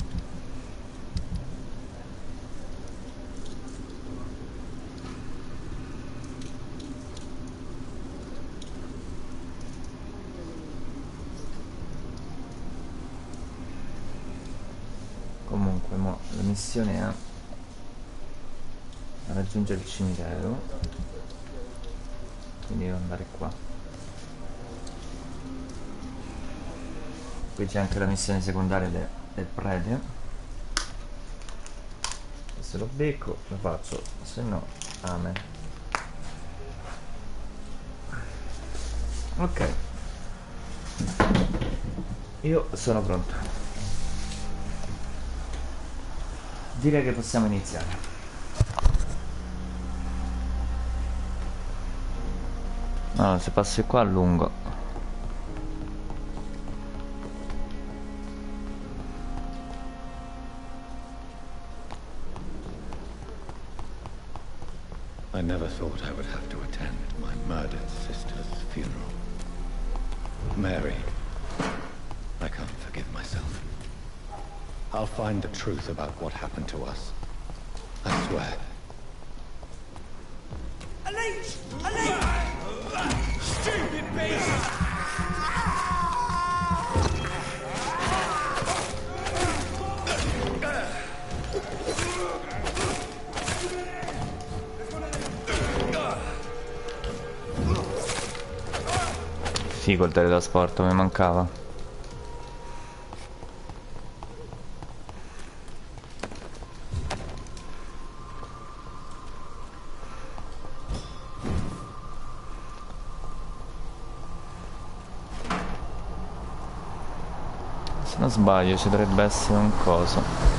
Comunque, mo, la missione è raggiungere il cimitero. Quindi devo andare qua. Qui c'è anche la missione secondaria del prete. Se lo becco lo faccio, se no amen. Ok, Io sono pronto. Direi che possiamo iniziare. No, se passi qua a lungo. I never thought I would have to attend my murdered sister's funeral. Mary, I can't forgive myself. I'll find the truth about what happened to us. I swear. A leech! A leech! Stupid beast! Figo il teletrasporto, mi mancava. Se non sbaglio ci dovrebbe essere un coso.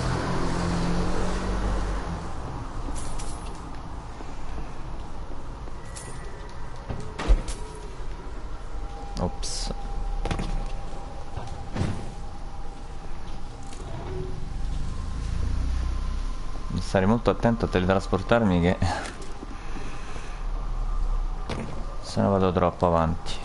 Ops. Devo stare molto attento a teletrasportarmi che se no vado troppo avanti.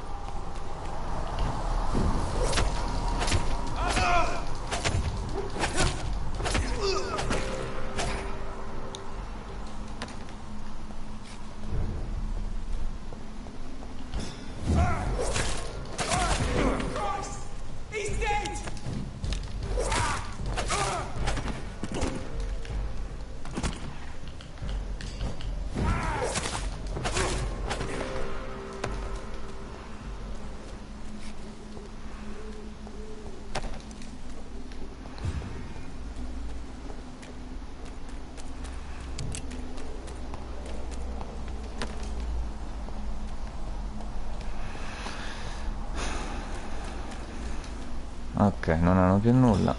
Ok, non hanno più nulla.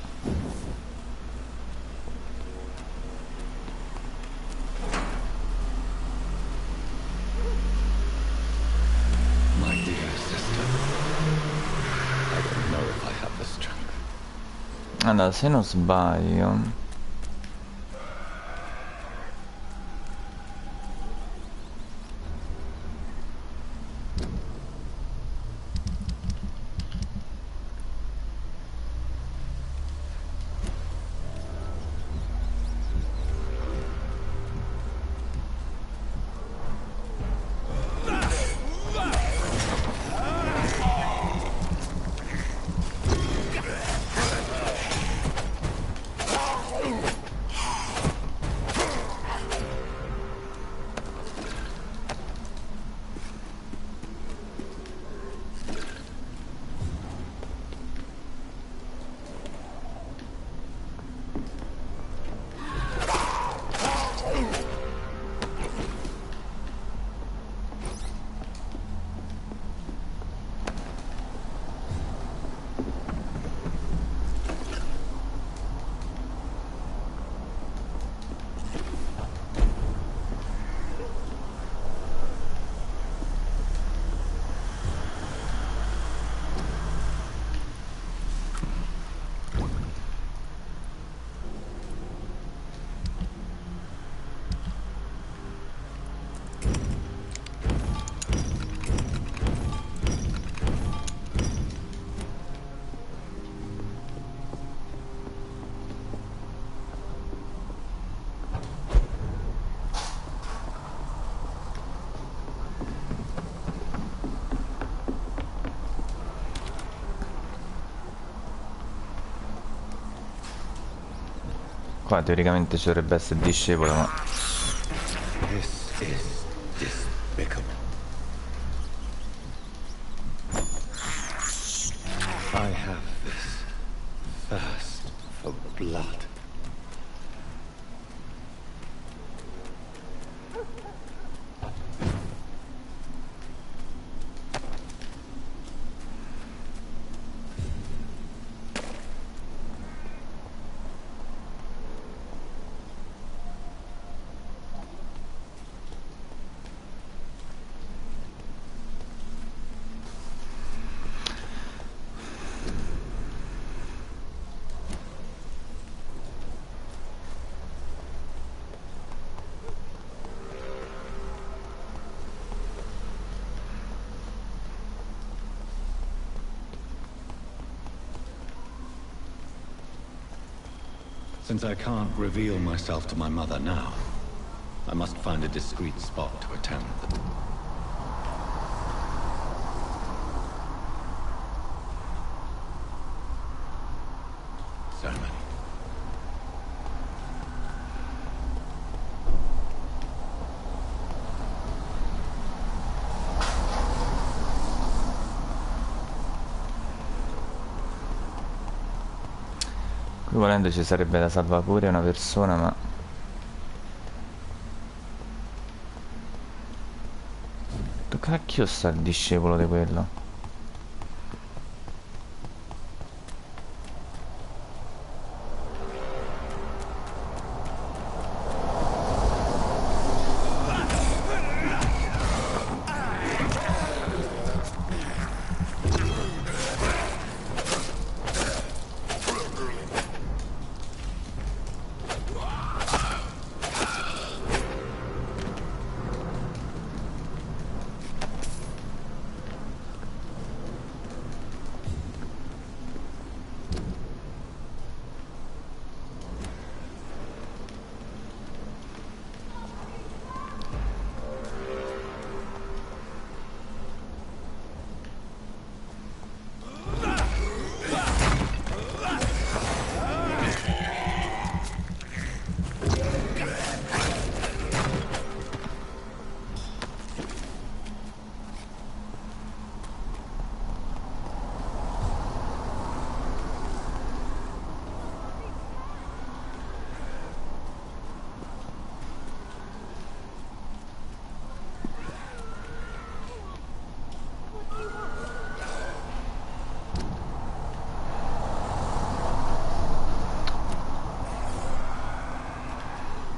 My dear sister, I don't know if I have the strength. Allora, se non sbaglio qua teoricamente ci dovrebbe essere il discepolo, ma This is despicable. I have this thirst for blood. Since I can't reveal myself to my mother now, I must find a discreet spot to attend the ceremony. Qui volendo ci sarebbe da salvare pure una persona, ma... Dove cacchio sta il discepolo di quello?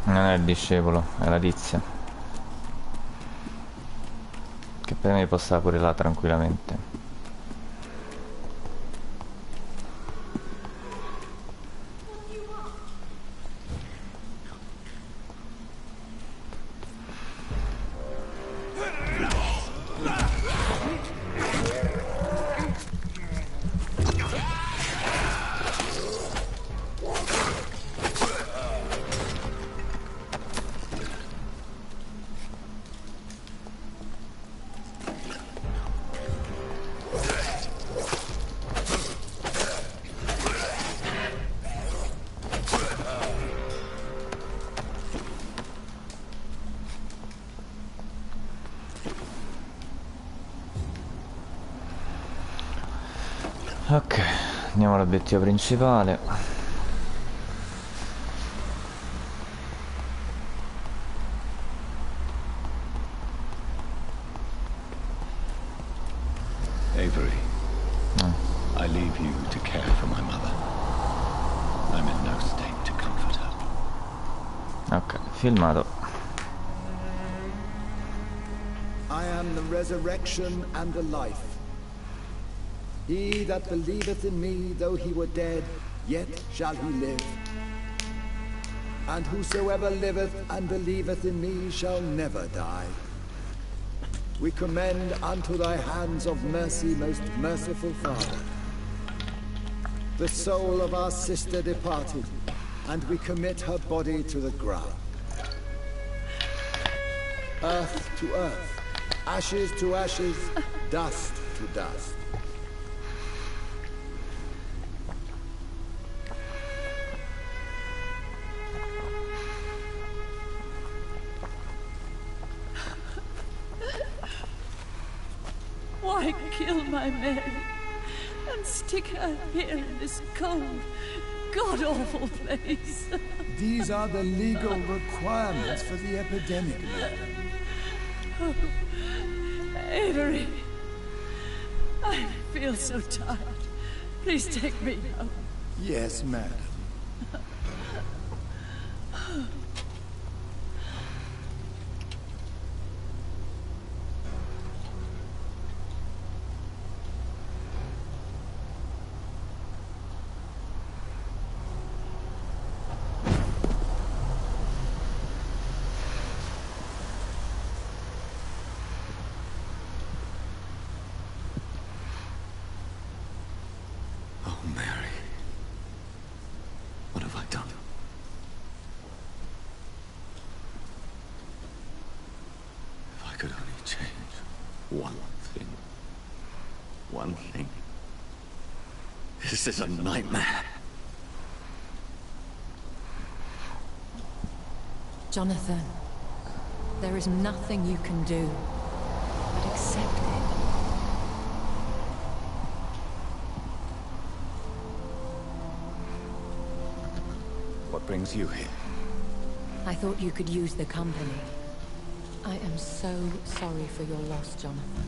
Non è il discepolo, è la tizia. Che per me può stare pure là tranquillamente. Ok, andiamo all'obiettivo principale. Avery, I leave you to care for my mother. I'm in no state to comfort her. Ok, filmato. I am the resurrection and the life. He that believeth in me, though he were dead, yet shall he live. And whosoever liveth and believeth in me shall never die. We commend unto thy hands of mercy, most merciful Father, the soul of our sister departed, and we commit her body to the ground. Earth to earth, ashes to ashes, dust to dust. Why kill my Mary and stick her here in this cold, god-awful place? These are the legal requirements for the epidemic, madam. Oh, Avery, I feel so tired. Please take me home. Yes, madam. Oh, Mary. What have I One thing. One thing. This is a nightmare. Jonathan, there is nothing you can do but accept it. What brings you here? I thought you could use the company. I am so sorry for your loss, Jonathan.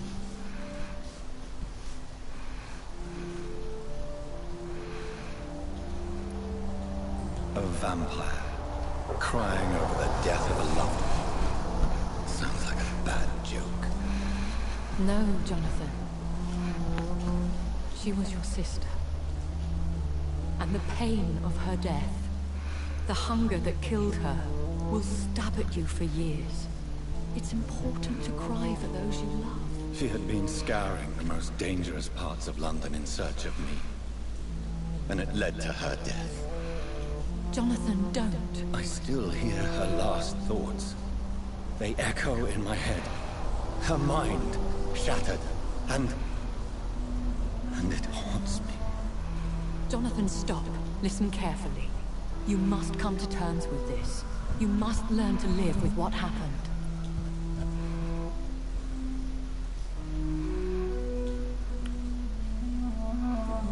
A vampire crying over the death of a loved one. Sounds like a bad joke. No, Jonathan. She was your sister. And the pain of her death, the hunger that killed her, will stab at you for years. It's important to cry for those you love. She had been scouring the most dangerous parts of London in search of me. And it led to her death. Jonathan, don't. I still hear her last thoughts. They echo in my head. Her mind shattered, and it haunts me. Jonathan, stop. Listen carefully. You must come to terms with this. You must learn to live with what happened.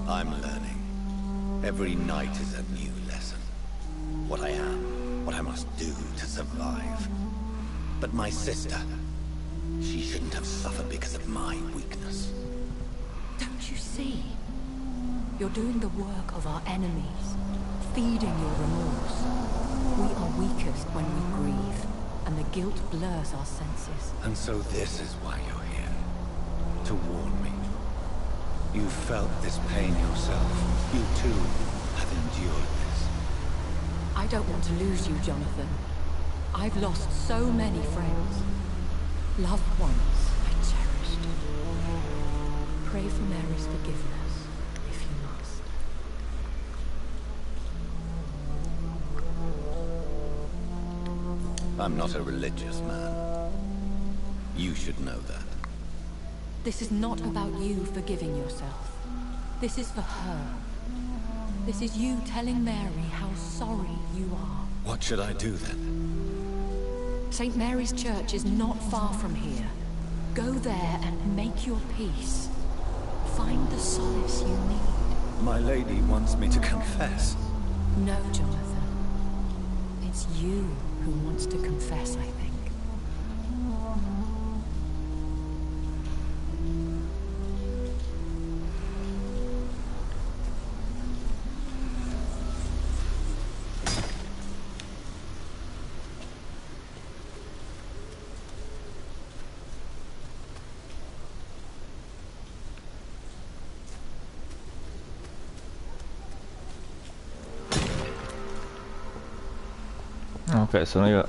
I'm learning. Every night is a new lesson. What I am, what I must do to survive. But my sister, she shouldn't have suffered because of my weakness. Don't you see? You're doing the work of our enemies, feeding your remorse. We are weakest when we grieve, and the guilt blurs our senses. And so this is why you're here. To warn me. You felt this pain yourself. You too have endured this. I don't want to lose you, Jonathan. I've lost so many friends. Loved ones I cherished. Pray for Mary's forgiveness, if you must. I'm not a religious man. You should know that. This is not about you forgiving yourself. This is for her. This is you telling Mary how sorry you are. What should I do then? St. Mary's Church is not far from here. Go there and make your peace. Find the solace you need. My lady wants me to confess. No, Jonathan. It's you who wants to confess, I think. Ok, sono io.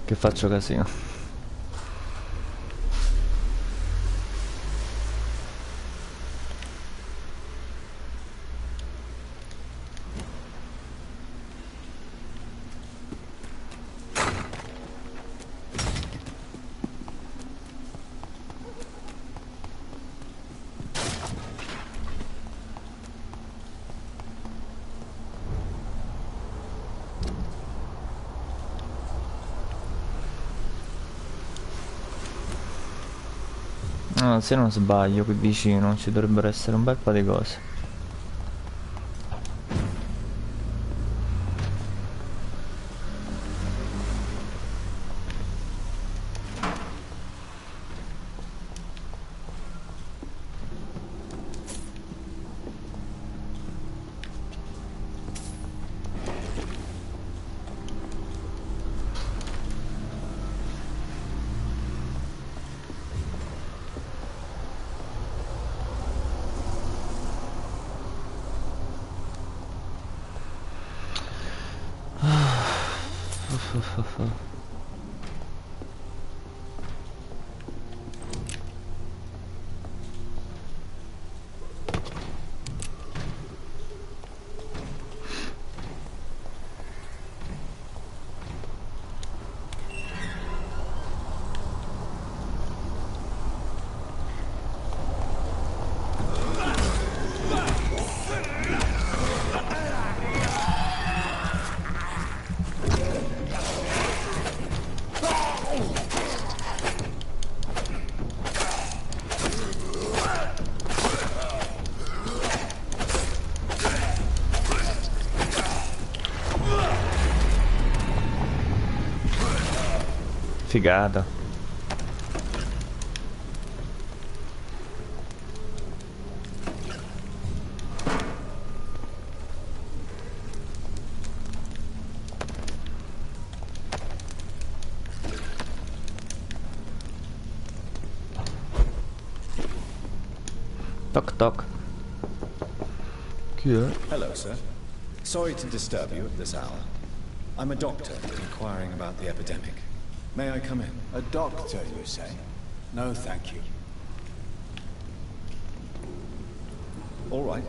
Che faccio casino. No, se non sbaglio qui vicino ci dovrebbero essere un bel po' di cose. Figata. Toc toc. Chi è? Hello, sir. Sorry to disturb you at this hour. I'm a doctor inquiring about the epidemic. May I come in? A doctor, you say? No, thank you. All right.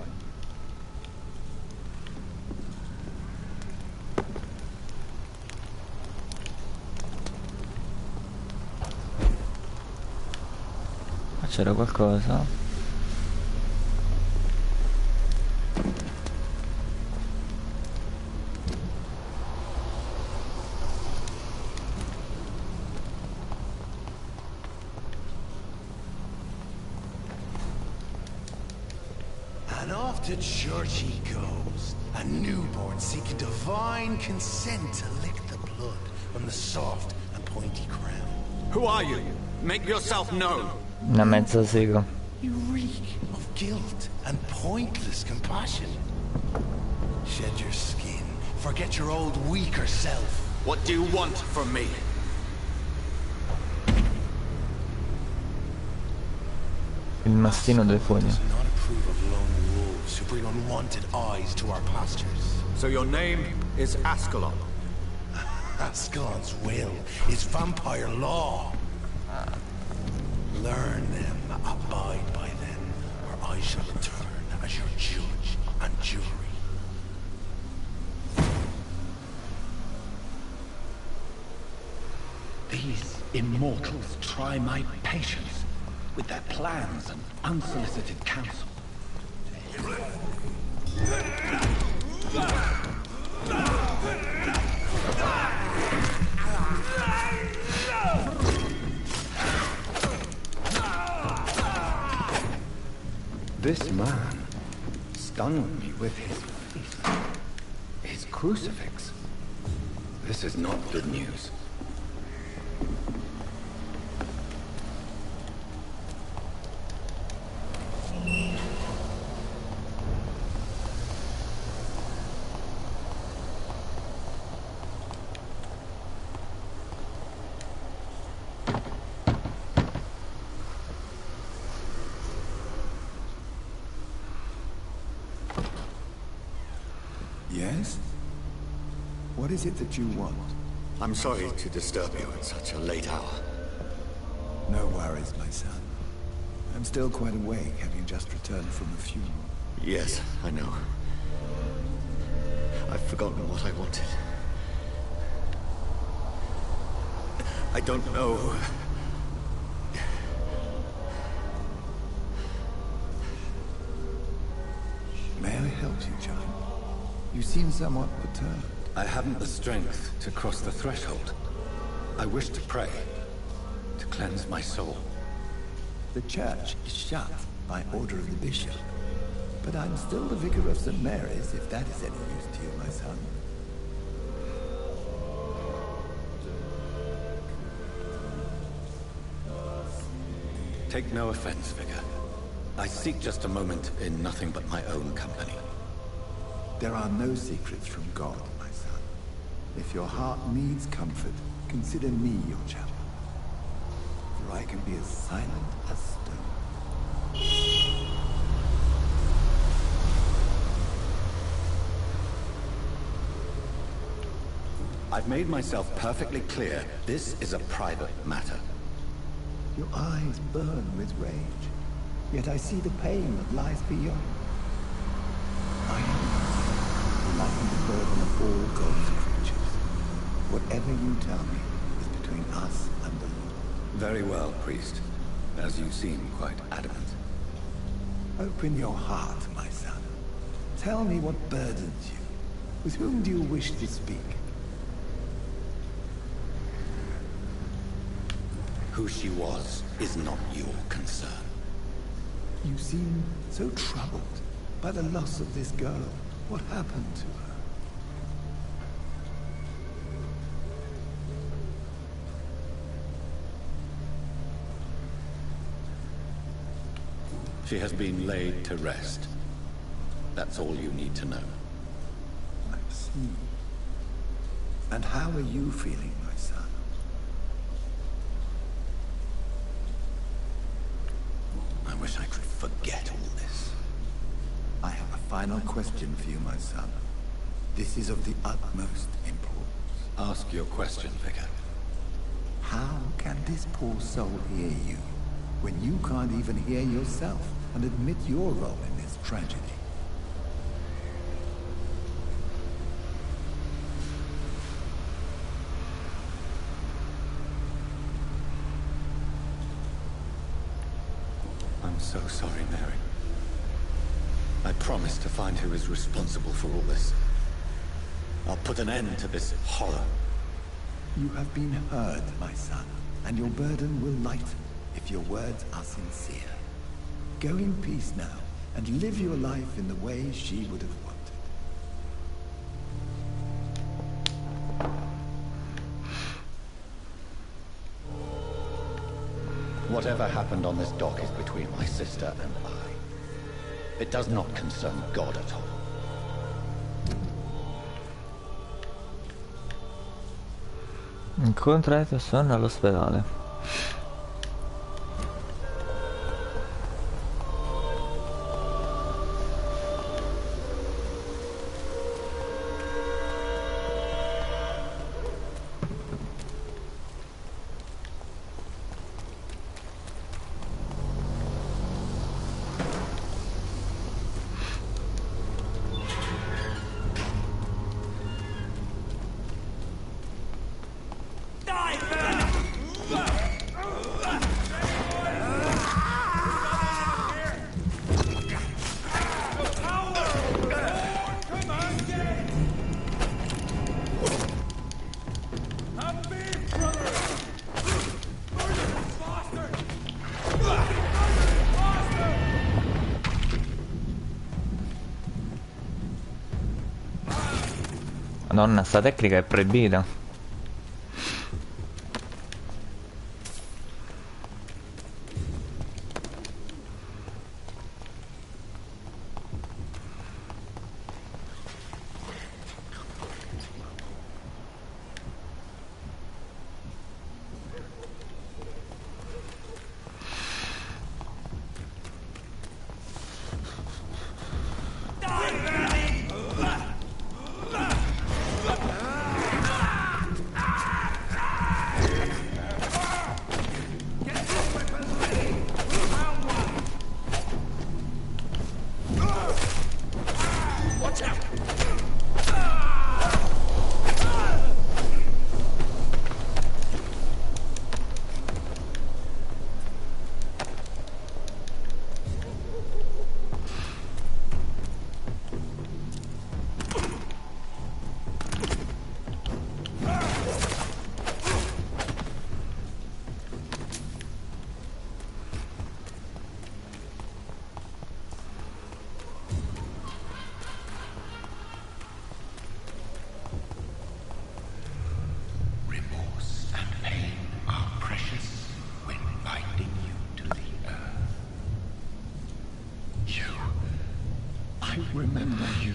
Ma c'era qualcosa? To church he goes, a newborn seeking divine consent to lick the blood from the soft and pointy crown. Who are you? Make yourself known. Una mezza sega. You reek of guilt and pointless compassion. Shed your skin, forget your old weaker self. What do you want from me? Il mastino delle foglie. Does not approve of lone wolves who bring unwanted eyes to our pastures. So your name is Ascalon. Ascalon's will is vampire law. Learn them, abide by them, or I shall return as your judge and jury. These immortals try my patience with their plans and unsolicited counsel. This man stunned me with his face, his crucifix. This is not good news. Yes? What is it that you want? I'm sorry to disturb you at such a late hour. No worries, my son. I'm still quite awake, having just returned from the funeral. Yes, I know. I've forgotten what I wanted. I don't know. May I help you, child? You seem somewhat perturbed. I haven't the strength to cross the threshold. I wish to pray, to cleanse my soul. The church is shut by order of the bishop. But I'm still the vicar of St. Mary's, if that is any use to you, my son. Take no offense, Vicar. I seek just a moment in nothing but my own company. There are no secrets from God, my son. If your heart needs comfort, consider me your chaplain. For I can be as silent as stone. I've made myself perfectly clear. This is a private matter. Your eyes burn with rage, yet I see the pain that lies beyond. I am lighten the burden of all God's creatures. Whatever you tell me is between us and the Lord. Very well, priest. As you seem quite adamant. Open your heart, my son. Tell me what burdens you. With whom do you wish to speak? Who she was is not your concern. You seem so troubled by the loss of this girl. What happened to her? She has been laid to rest. That's all you need to know. I see. And how are you feeling, my son? I wish I could forget all this. I have a final question for you, my son. This is of the utmost importance. Ask your question, Vicar. How can this poor soul hear you when you can't even hear yourself and admit your role in this tragedy? I'm so sorry, Mary. I promise to find who is responsible for all this. I'll put an end to this horror. You have been heard, my son, and your burden will lighten if your words are sincere. Go in peace now, and live your life in the way she would have wanted. Whatever happened on this dock is between my sister and I. It does not concern God at all. Incontra le persone all'ospedale. Madonna, sta tecnica è proibita. Remember you.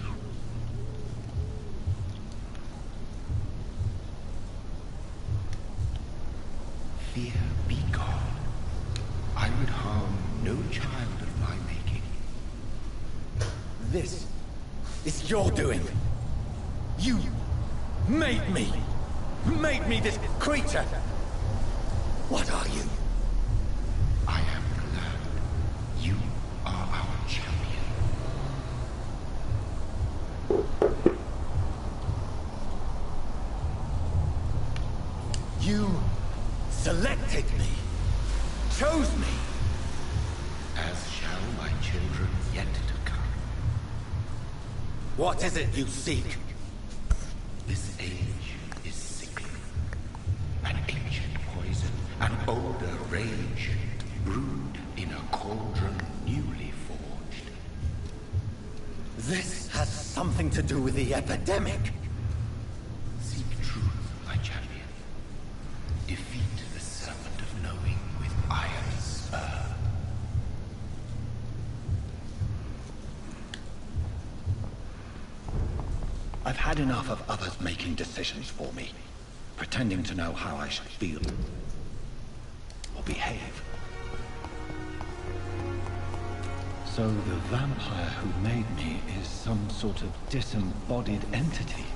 Fear be gone. I would harm no child of my making. This is your doing. You made me. Made me this creature. What are you? I am the land. You are our champion. You selected me, chose me. As shall my children yet to come. What is it you seek? This age is sickly. An ancient poison, an older rage, brewed in a cauldron newly forged. This has something to do with the epidemic. Seek truth, my champion. Defeat the serpent of knowing with iron spur. had enough of others making decisions for me, pretending to know how I should feel or behave. So the vampire who made me is some sort of disembodied entity?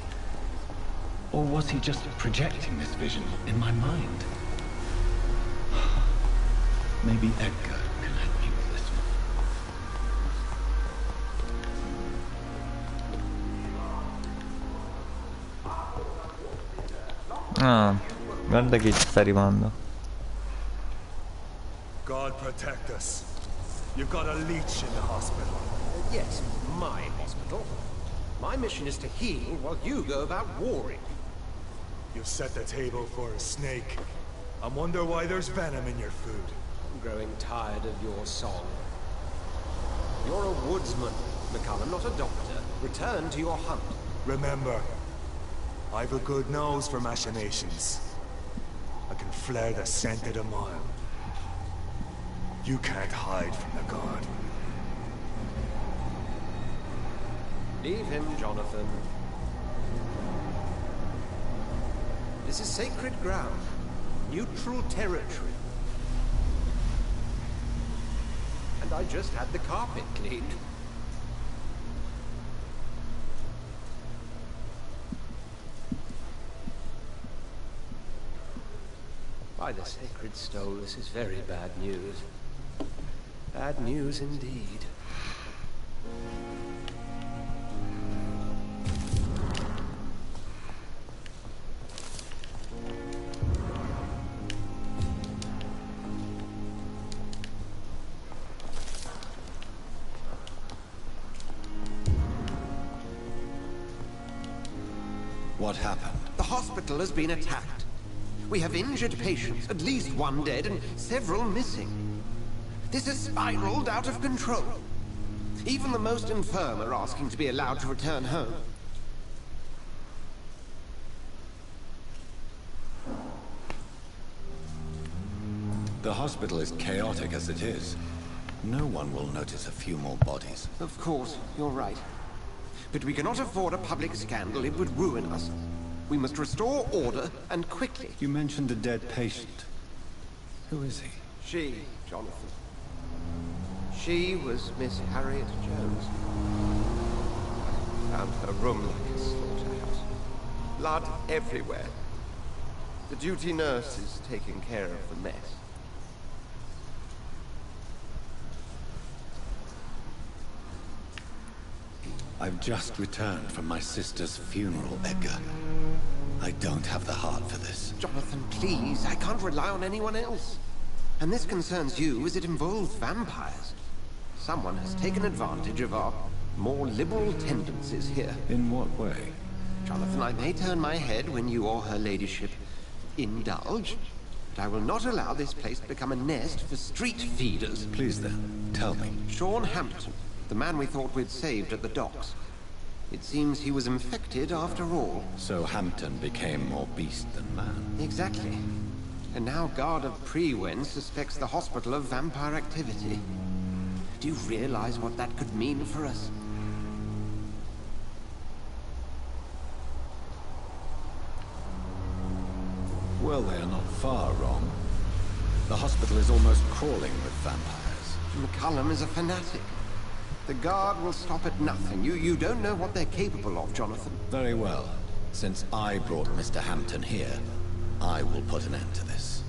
Or was he just projecting this vision in my mind? Maybe Edgar can help me with this one. Ah, guarda chi ci sta arrivando. God protect us. You've got a leech in the hospital. Yes, my hospital. My mission is to heal while you go about warring. You've set the table for a snake. I wonder why there's venom in your food. I'm growing tired of your song. You're a woodsman, McCullum, not a doctor. Return to your hunt. Remember, I've a good nose for machinations. I can flare the scent at a mile. You can't hide from the god. Leave him, Jonathan. This is sacred ground. Neutral territory. And I just had the carpet cleaned. By the sacred stone, this is very bad news. Bad news indeed. What happened? The hospital has been attacked. We have injured patients, at least one dead and several missing. This has spiraled out of control. Even the most infirm are asking to be allowed to return home. The hospital is chaotic as it is. No one will notice a few more bodies. Of course, you're right. But we cannot afford a public scandal. It would ruin us. We must restore order, and quickly. You mentioned a dead patient. Who is he? She, Jonathan. She was Miss Harriet Jones. Found her room like a slaughterhouse. Blood everywhere. The duty nurse is taking care of the mess. I've just returned from my sister's funeral, Edgar. I don't have the heart for this. Jonathan, please. I can't rely on anyone else. And this concerns you as it involves vampires. Someone has taken advantage of our more liberal tendencies here. In what way? Jonathan, I may turn my head when you or her ladyship indulge, but I will not allow this place to become a nest for street feeders. Please then, tell me. Sean Hampton, the man we thought we'd saved at the docks. It seems he was infected after all. So Hampton became more beast than man. Exactly. And now Guard of Prewen suspects the hospital of vampire activity. Do you realize what that could mean for us? Well, they are not far wrong. The hospital is almost crawling with vampires. McCullum is a fanatic. The Guard will stop at nothing. You don't know what they're capable of, Jonathan. Very well. Since I brought Mr. Hampton here, I will put an end to this.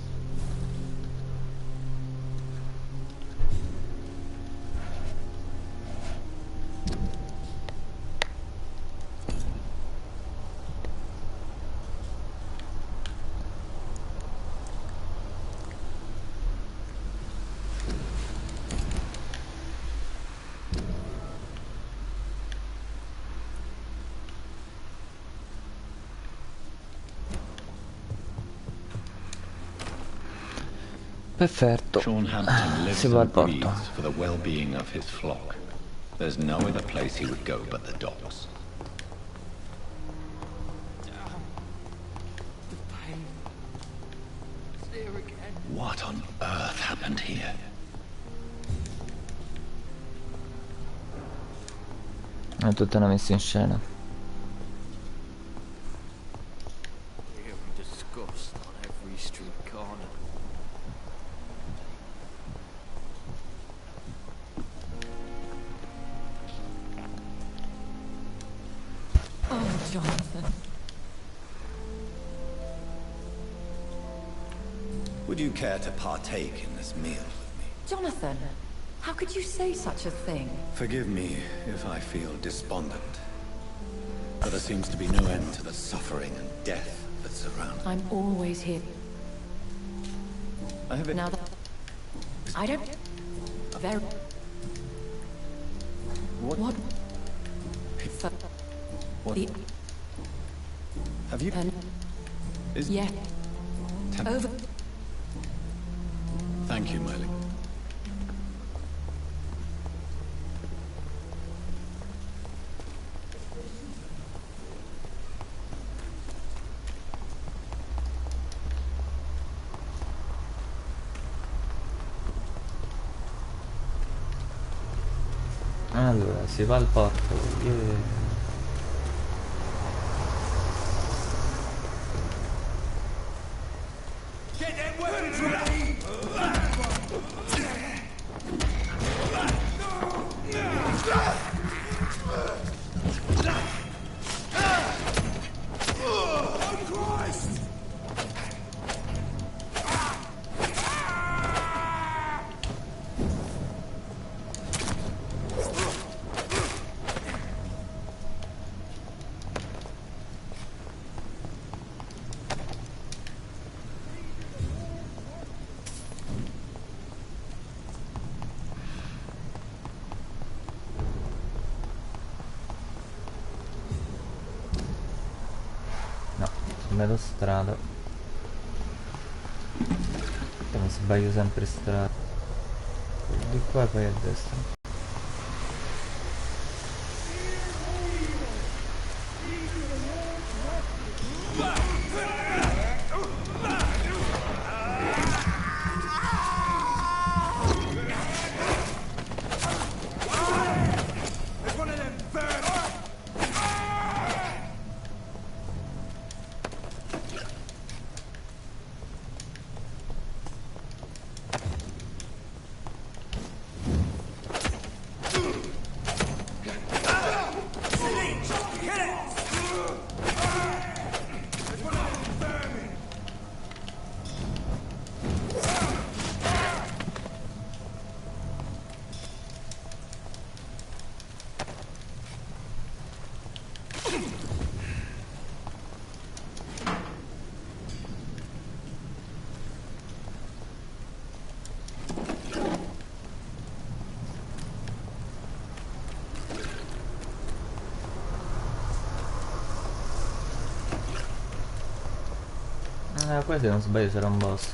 Perfetto. Sean Hampton lives Si va al and porto. breathes for the well-being of his flock. There's no other place he would go but the docks. The pain. It's there again. What on earth happened here? È tutta una messa in scena. street corner. Oh, Jonathan. Would you care to partake in this meal with me? Jonathan, how could you say such a thing? Forgive me if I feel despondent. But there seems to be no end to the suffering and death that surround me. I'm always here. I have Now that I don't very what for What? the Have you is yet over. Thank you, Miley. Allora, si va al porto. Get them weapons ready! Oh, Christ! Vedo strada. Mi sbaglio sempre strada. Di qua e poi a destra. Qua se non sbaglio sarà un boss.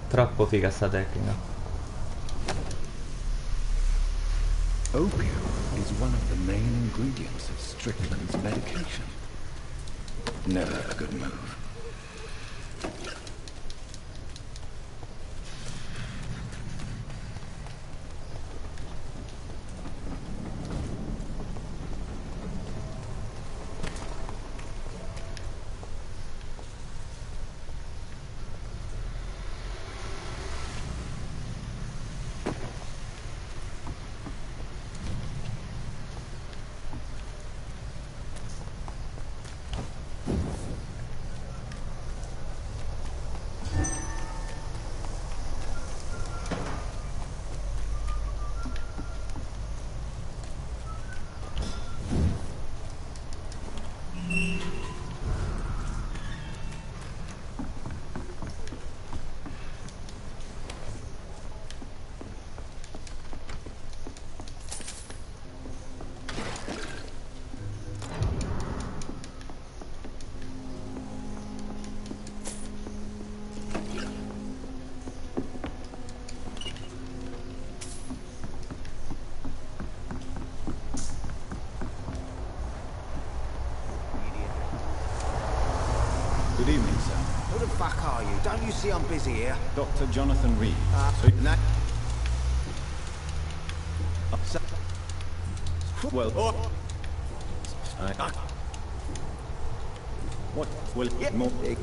Troppo figa sta tecnica. Opium is one of the main ingredients of Strickland's medication. Never a good move. Good evening, sir. Who the fuck are you? Don't you see I'm busy here? Dr. Jonathan Reed. Well, what will it more big?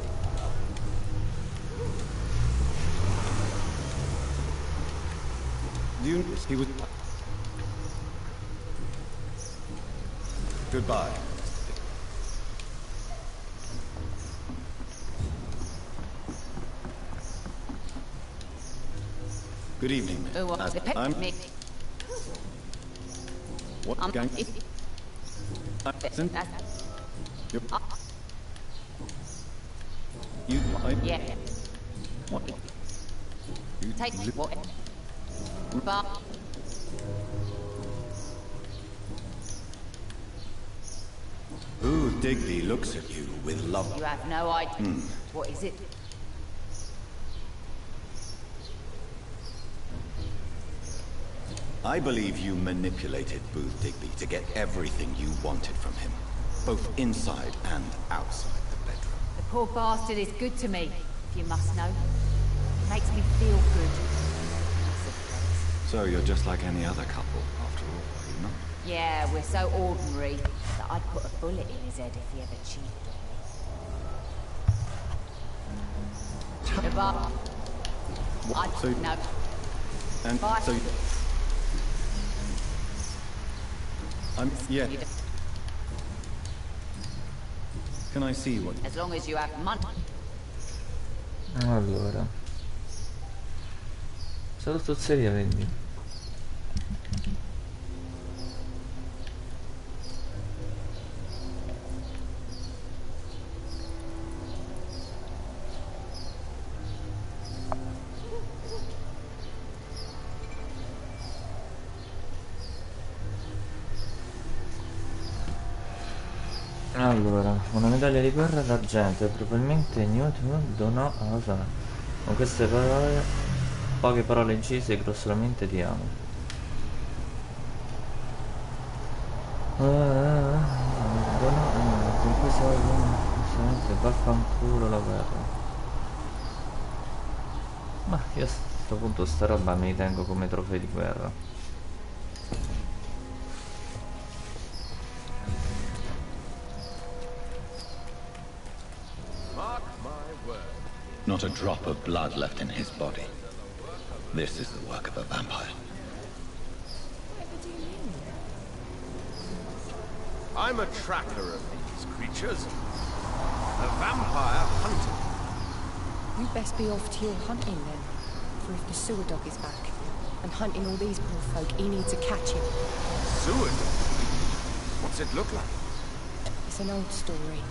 He was. Goodbye. Good evening. I'm. What gang? You. Yeah. What? You Take what? But Who Digby looks at you with love. you have no idea. What is it? I believe you manipulated Booth Digby to get everything you wanted from him, both inside and outside the bedroom. The poor bastard is good to me, if you must know. Makes me feel good. So you're just like any other couple, after all, are you not? Yeah, we're so ordinary that I'd put a bullet in his head if he ever cheated on me. But I So, no. and Bye. so yeah. Can I see what? As long as you have money. Allora. Solo stuzzeria, vendi. Allora, una medaglia di guerra d'argento e probabilmente Newton donò a Osana. Con queste parole, poche parole incise, grossolamente ti amo. Con queste parole, vaffanculo la guerra. Ma io a sto punto sta roba me li tengo come trofei di guerra. Not a drop of blood left in his body. This is the work of a vampire. I'm a tracker of these creatures. A vampire hunter. You'd best be off to your hunting then. For if the sewer dog is back and hunting all these poor folk, he needs a catching. Sewer dog? What's it look like? It's an old story.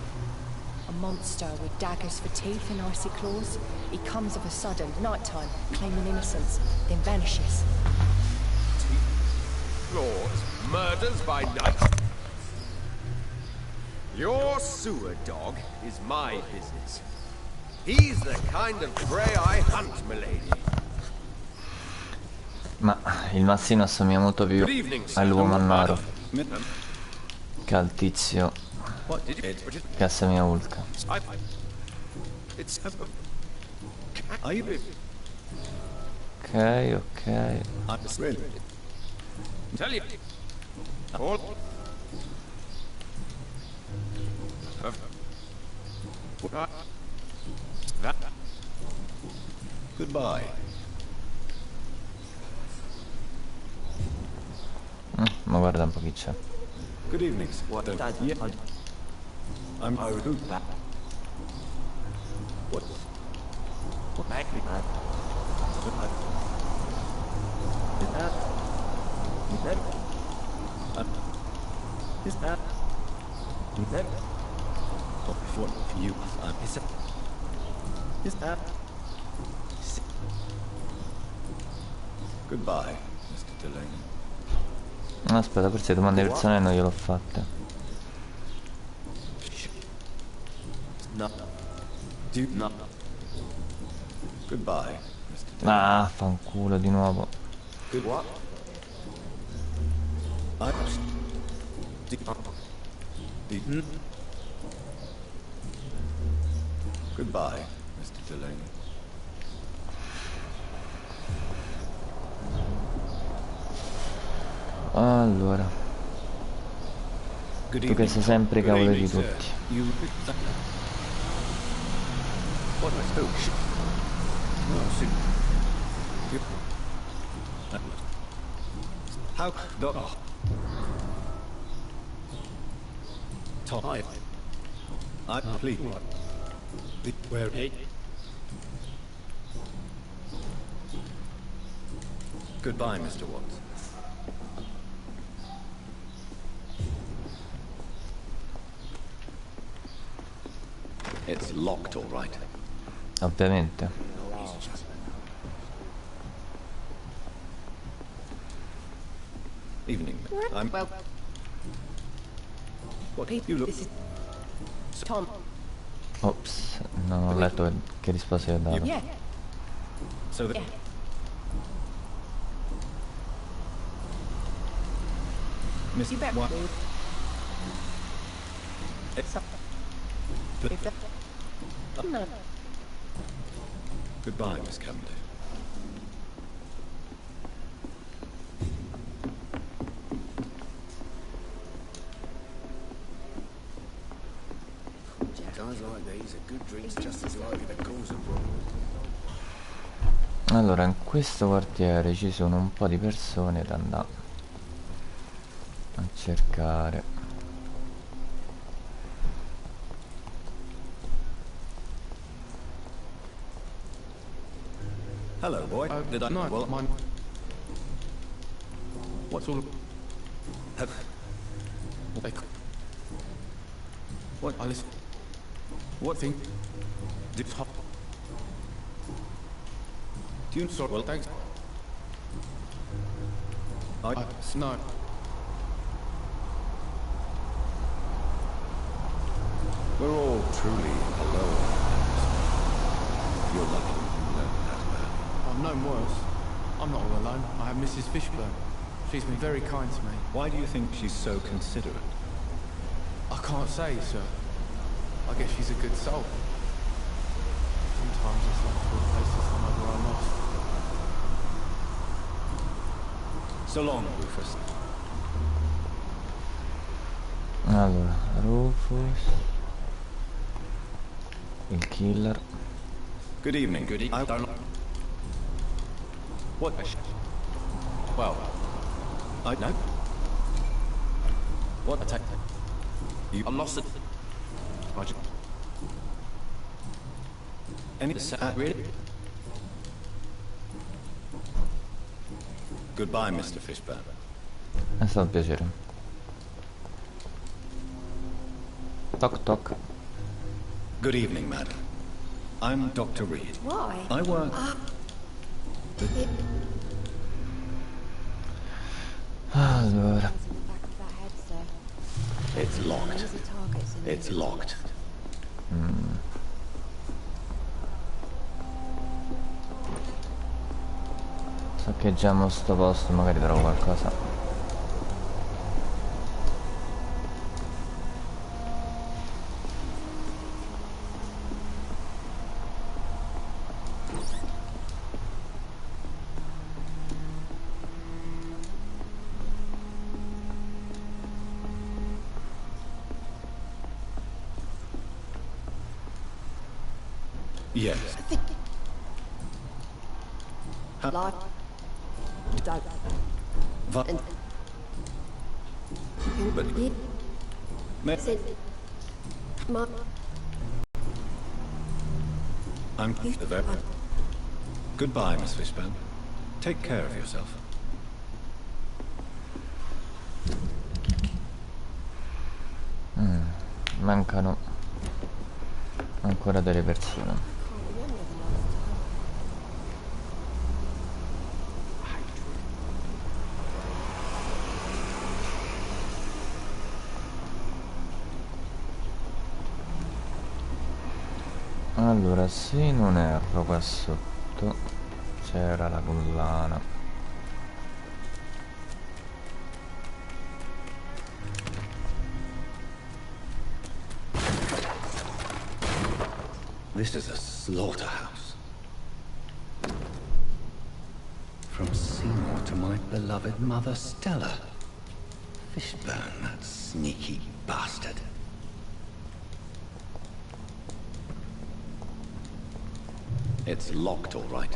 A monster with daggers for teeth and icy claws. He comes of a sudden, nighttime, claiming innocence, then vanishes. Teeth, claws, murders by night. Your sewer dog is my business. He's the kind of prey I hunt, milady. Ma il massino assomiglia molto più all'uomo nero che al tizio che assomiglia a Hulk. Ok, ok. Goodbye. Ma guarda un po' chi c'è. Good evening. What? Yeah. I'm who? What? What? Is that? What you? Is that? Goodbye, Mr. Delaney. Aspetta, forse domande personali non gliel'ho fatte. No. No. Goodbye, Mr. Delaney. Ah, fanculo di nuovo. Good what? Goodbye, Mr. Delaney. Allora, tu che sei sempre i cavoli di tutti. How Top. I please. Where? Goodbye, Mr. Watts. It's locked, all right. Ovviamente. Evening. I'm Well, what you look. this is Tom. Ops, non ho letto che risposta gli ho dato. Yeah. So that. Yeah. Miss You better What? move. It's If that... No. Goodbye, Miss Cavendish. Guys like these, a good drink's just as likely to cause a problem. Allora, in questo quartiere ci sono un po' di persone da andare a cercare. Hello, boy. Did I No, well? mine. What's all? Have, what? I listen. What Thing? did Top. do you Sorry. well? Thanks. I No. We're all truly alone. You're lucky you learned that early. I'm no worse. I'm not all alone. I have Mrs. Fishburne. She's been very kind to me. Why do you think she's so considerate? I can't say, sir. I guess she's a good soul. Sometimes it's like all the places the mother I lost. So long, Rufus. Allora, Rufus, il killer. Good evening. Good evening. What? Well, I know. what attack? You I lost it. any Really? Goodbye, Mr. Fishburne. È stato un piacere. Toc toc. Good evening, madam. I'm Dr. Reed. Why? I work. Allora, It's locked. It's locked. saccheggiamo sto posto, magari trovo qualcosa. Yes. Life. Don't. Va- And... But may Said... Ma... I'm very. Goodbye, Miss Fishburne. Take care of yourself. Mancano ancora delle persone. Allora, se non erro, qua sotto c'era la collana. This is a slaughterhouse. From Seymour to my beloved mother Stella. Fishburne, that sneaky bastard. It's locked, all right.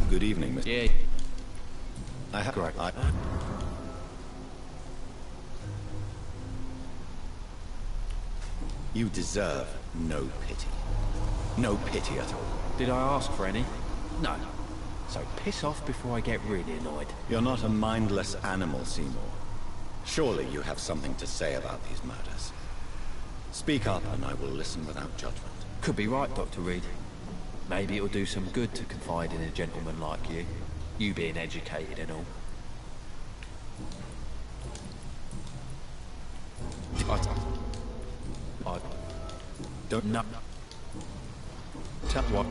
Good evening, Mr. Yeah. I have correct. You deserve no pity. No pity at all. Did I ask for any? No. So piss off before I get really annoyed. You're not a mindless animal, Seymour. Surely you have something to say about these murders. Speak up and I will listen without judgment. Could be right, Dr. Reed. Maybe it'll do some good to confide in a gentleman like you. You being educated and all. I don't know. Tell what?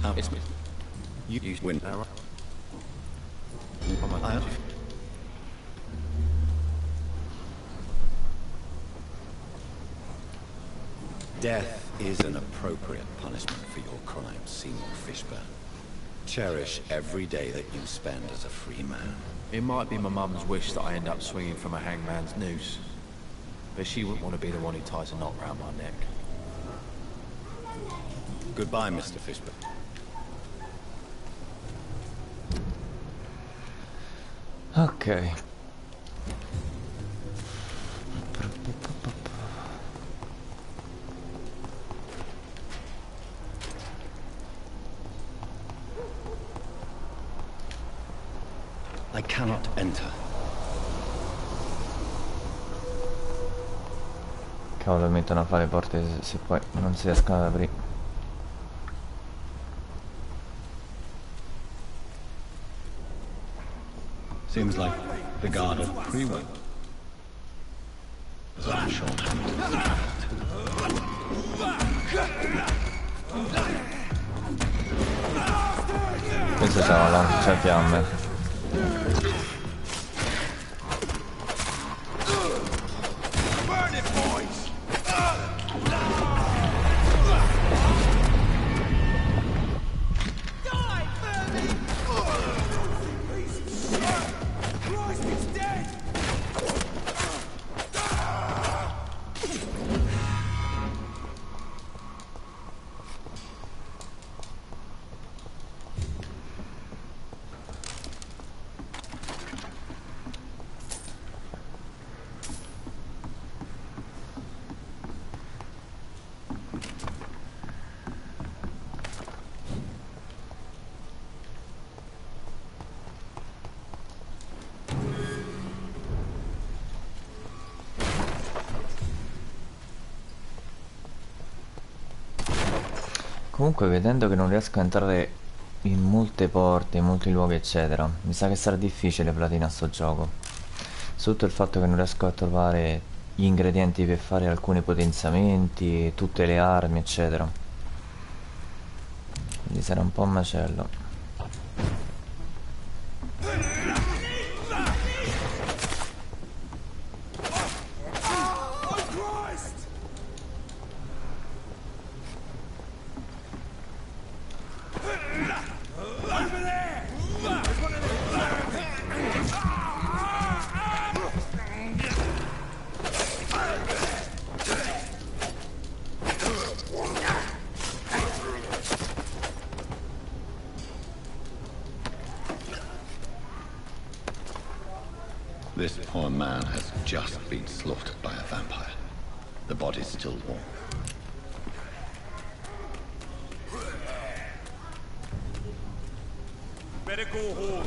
How it's me. You win. Death is an appropriate punishment for your crimes, Seymour Fishburne. Cherish every day that you spend as a free man. It might be my mum's wish that I end up swinging from a hangman's noose. But she wouldn't want to be the one who ties a knot round my neck. Goodbye, Mr. Fishburne. Ok. I cannot enter. Cavolo, mettono a fare le porte se poi non si riescono ad aprire. Seems like the guard of Prewa. Questo c'è una lanciafiamme. Comunque, vedendo che non riesco a entrare in molte porte, in molti luoghi eccetera, mi sa che sarà difficile platinare sto gioco. Sotto il fatto che non riesco a trovare gli ingredienti per fare alcuni potenziamenti, tutte le armi eccetera. Quindi sarà un po' un macello. This poor man has just been slaughtered by a vampire. The body's still warm. Better go home.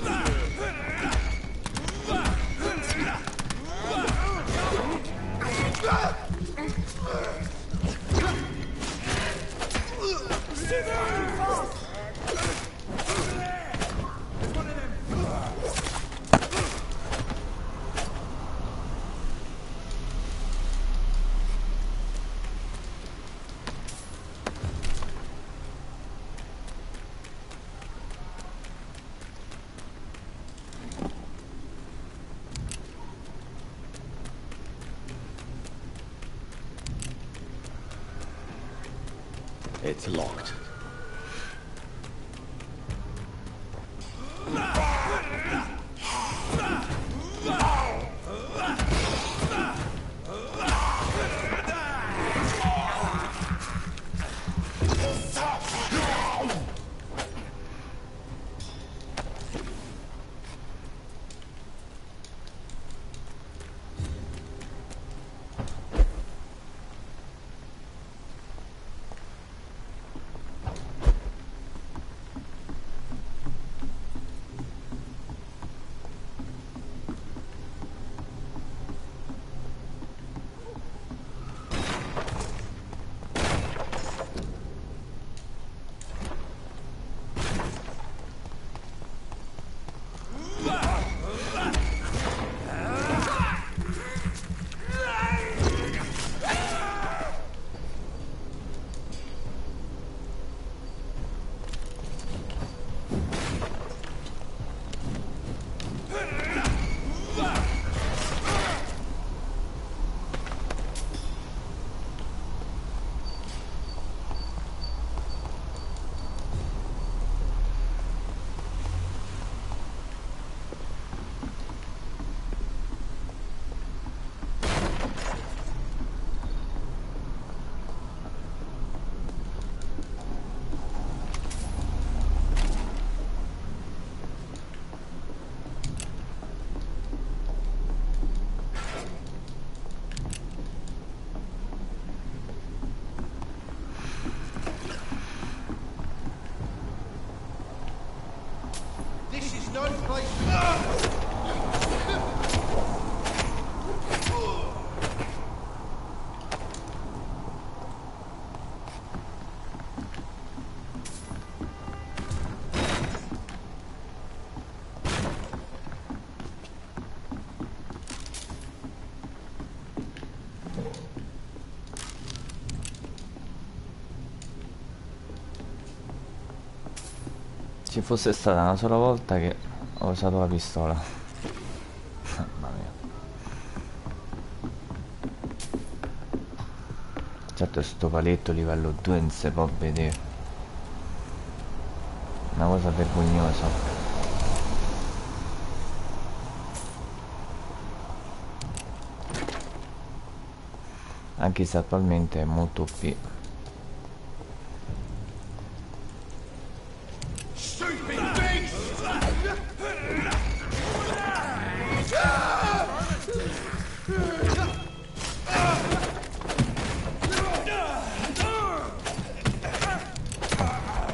It's locked. Ci fosse stata una sola volta che ho usato la pistola. Mamma mia. Certo sto paletto livello 2 non si può vedere. Una cosa vergognosa. Anche se attualmente è molto OP.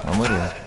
Va a morire.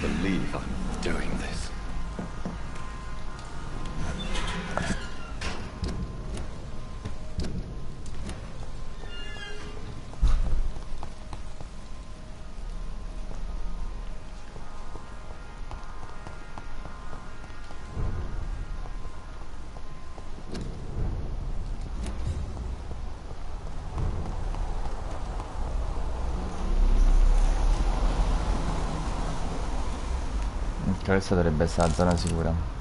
Believe I'm doing this. Questa dovrebbe essere la zona sicura.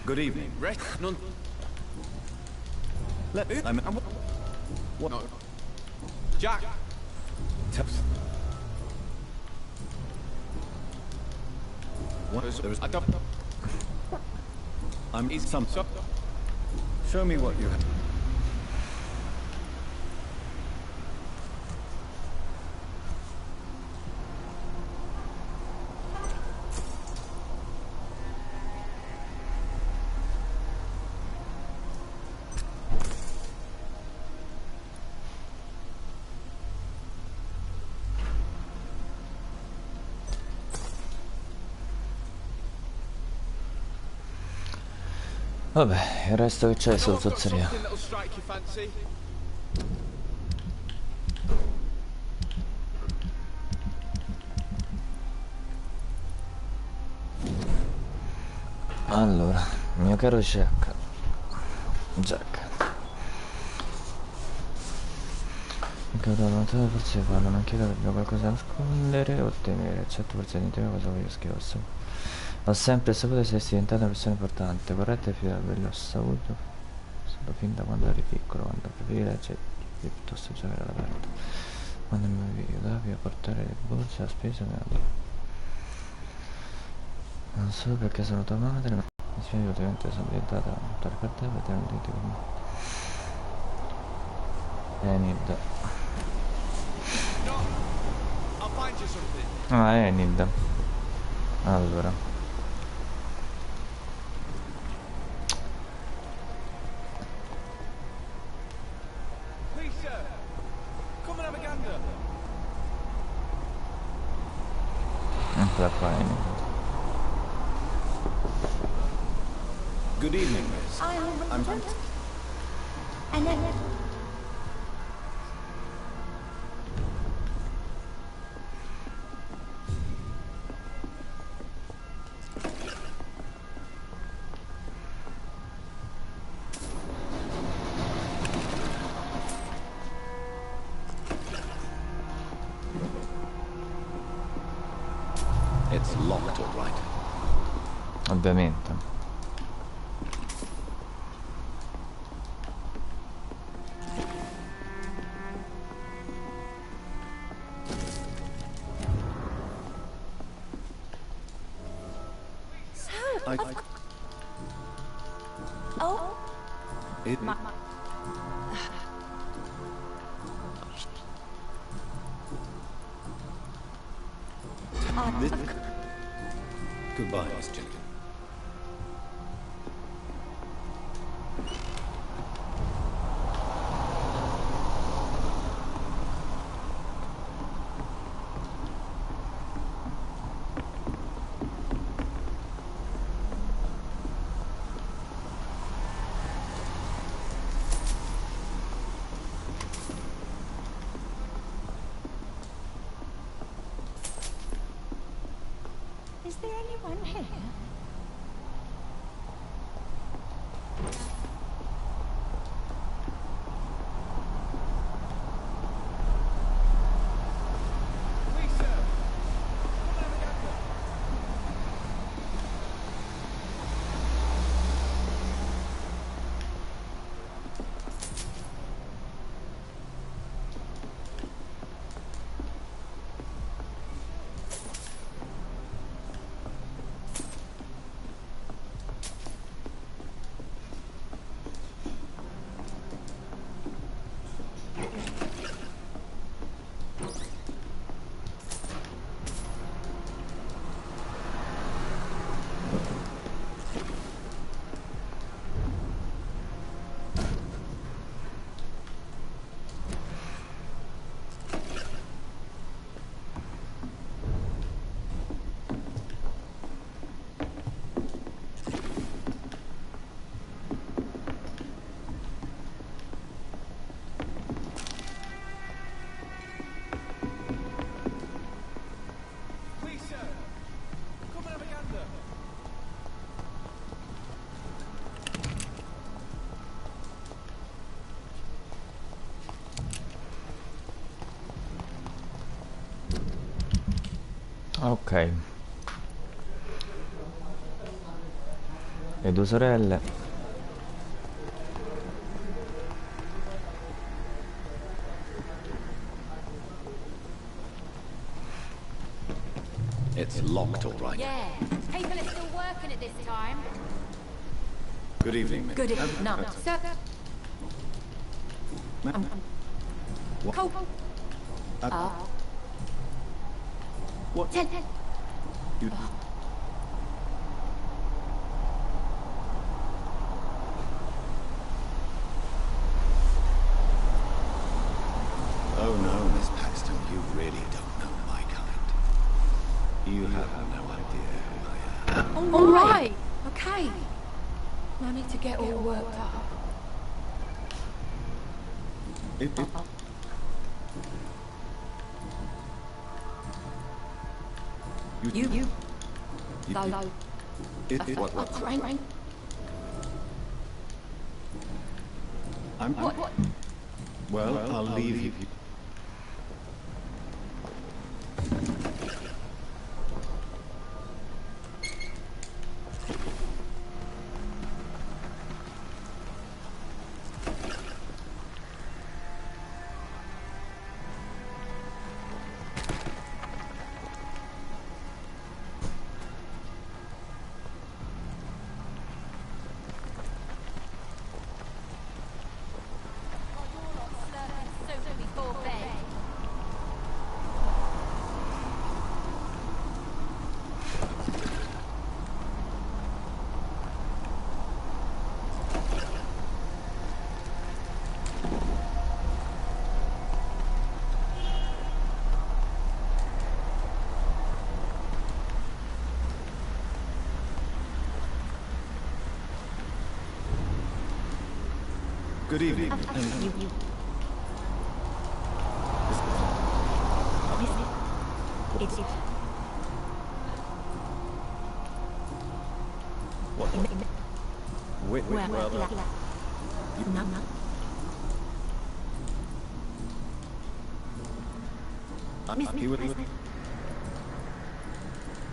Good evening. I'm... What? No. Jack! What is there? I don't... I'm some... Show me what you have. Vabbè, il resto che c'è è solo zozzeria. Allora, mio caro Jack. Forse parlo, non chiedo che abbia qualcosa da nascondere o temere, eccetto forse di te cosa voglio scrivere. Ho sempre saputo che sei diventata una persona importante, corretta e fidabile, l'ho saputo fin da quando eri piccolo, quando preferivi leggere piuttosto giocare all'aperto. Quando mi aiutavi a portare le borse, la spesa me la do. Non solo perché sono tua madre, ma insieme ultimamente sono diventata un tale per te e te ne dite con me. Enid. Ah, Enid. Allora. Eccola qua, Enid. Good evening, Miss. I'm... And then... It's locked, all right. Ovviamente. Oh? It... Goodbye, Miss Jenkins. Is there anyone here? Ok. Le due sorelle. It's locked, all right. Yeah, people are still working at this time. Good evening, Good evening. No, sir. Cool. What? Ten. You... Oh no, Miss Paxton, you really don't know my kind. You have no idea who I am. All right. Okay. No need to get all worked up. You. Though. What? Rain. What? Well, I'll leave you. Good evening.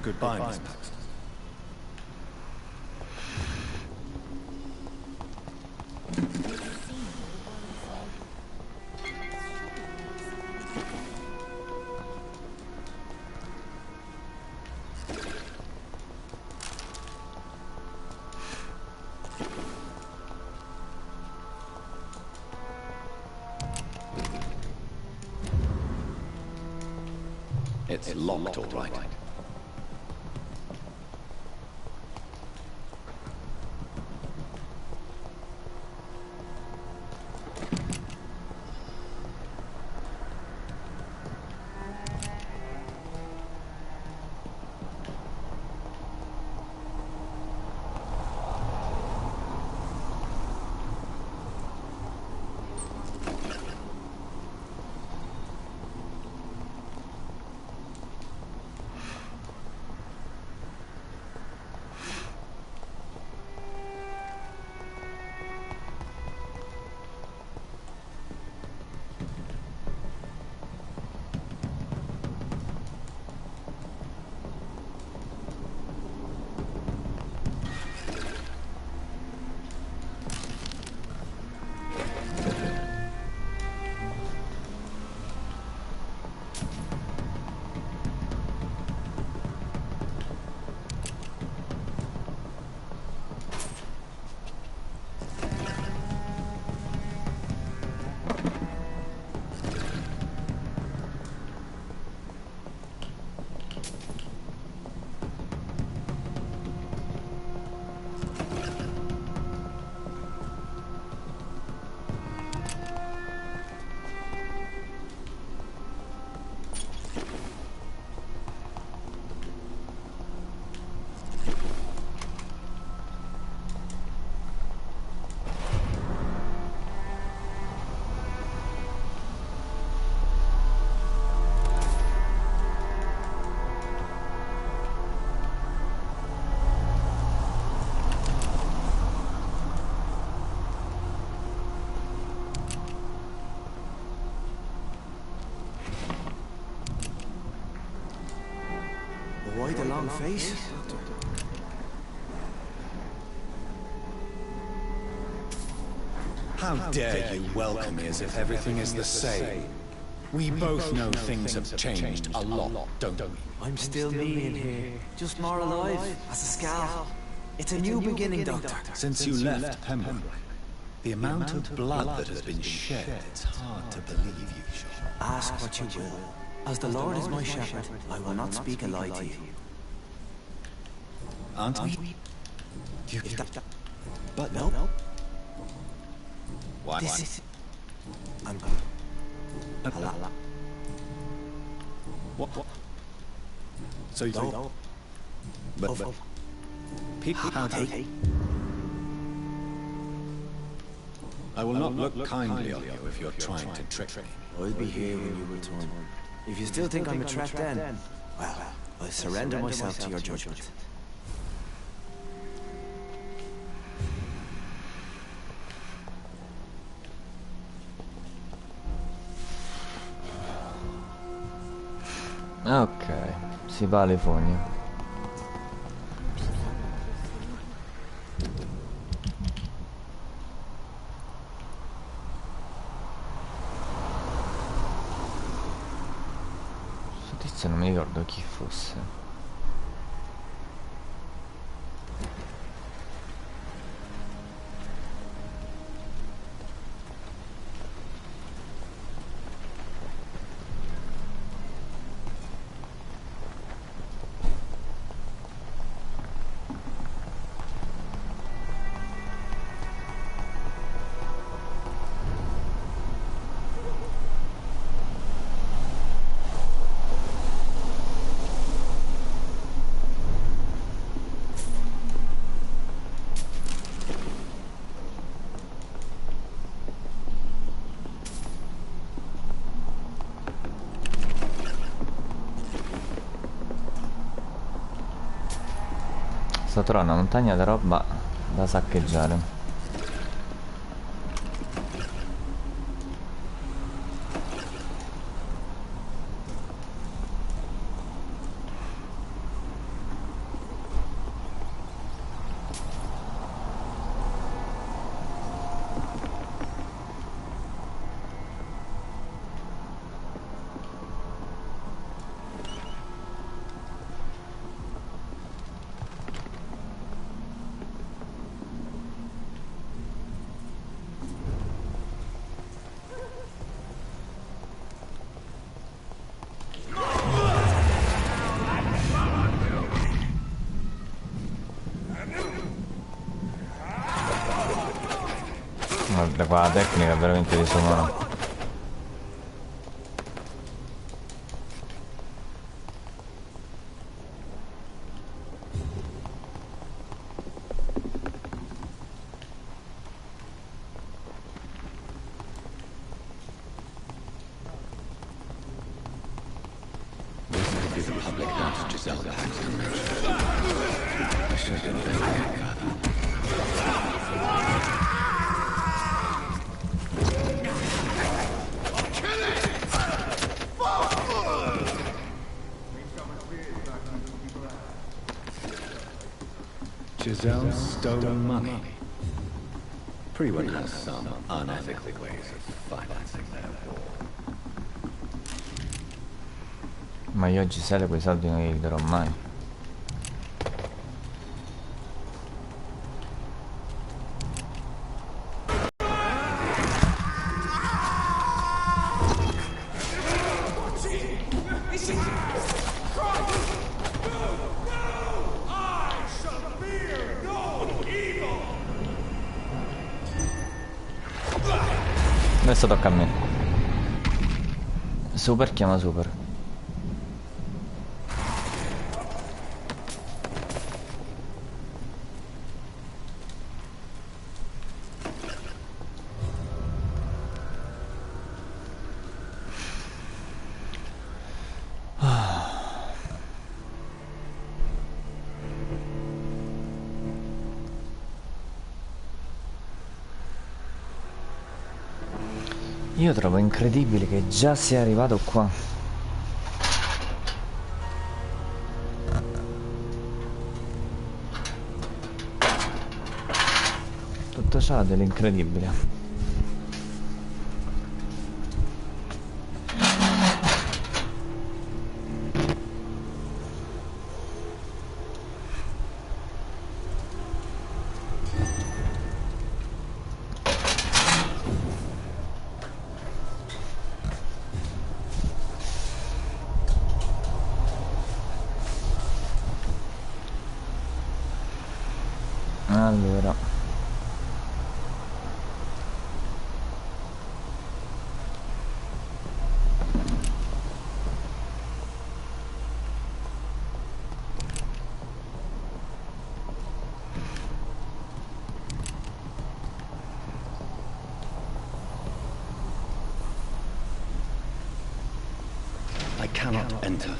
Goodbye, Miss Paxton. It's locked, all right. Why the long face? How dare you welcome me as if everything is the same? We both know things have changed a lot, don't we? I'm still me in here, just more alive, as a scout. It's a new beginning, Doctor. Since you left Pembroke, the amount of blood that has been shed, it's hard to believe you, Sean. Ask what you will. As the Lord is my shepherd, I will not speak a lie to you. Aren't we? But no. Why? This is... I'm... What? So you... But... People... I will not look kindly on you if you're trying to trick me. I'll be here when you return. If you still think I'm a threat then, well, I surrender myself to your judgment. Ok, si va alle fogne. Questo tizio non mi ricordo chi fosse. Sto trovando una montagna di roba da saccheggiare. Guarda qua, la tecnica è veramente disumana. Giselle's stolen money. Everyone has some unethical ways of financing their war. Ma io a Gisele quei soldi non li darò mai. Adesso tocca a me. Super chiama super. Io trovo incredibile che già sia arrivato qua. Tutto ciò dell'incredibile. Allora, I cannot enter.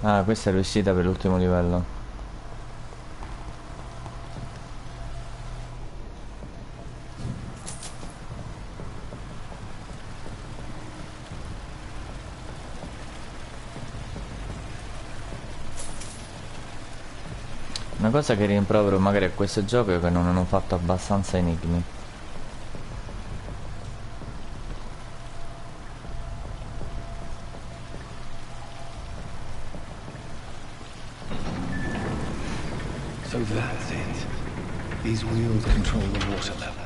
ah, questa è l'uscita per l'ultimo livello. Una cosa che rimprovero magari a questo gioco è che non hanno fatto abbastanza enigmi. So that's it. These wheels control the water level.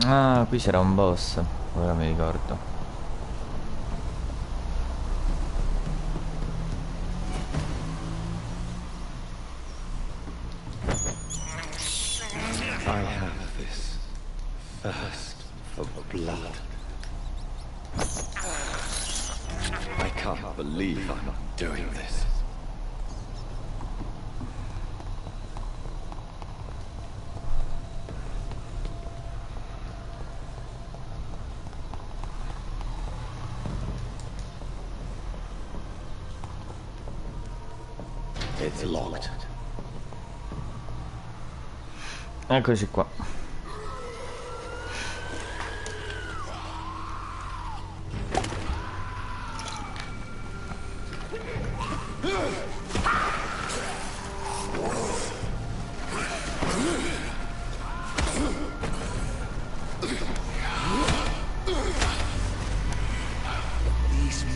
Ah, qui c'era un boss, ora mi ricordo. I have this thirst for blood. I can't believe I'm doing this. It's locked. Eccoci qua.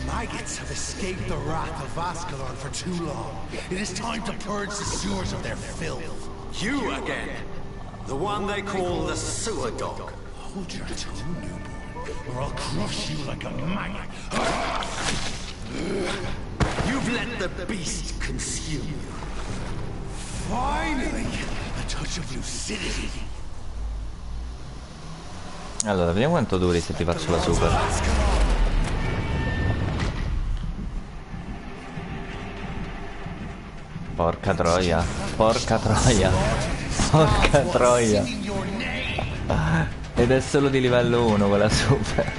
Maggots have escaped the wrath of Ascalon for too long. It is time to purge the sewers of their filth. You again! The one they call the sewer dog. Hold your tongue, newborn, or I'll crush you like a maggot. You've let the beast consume you. Finally, a touch of lucidity. Allora, vediamo quanto duri se ti faccio la super. Porca troia, porca troia, porca troia. Ed è solo di livello 1 quella super.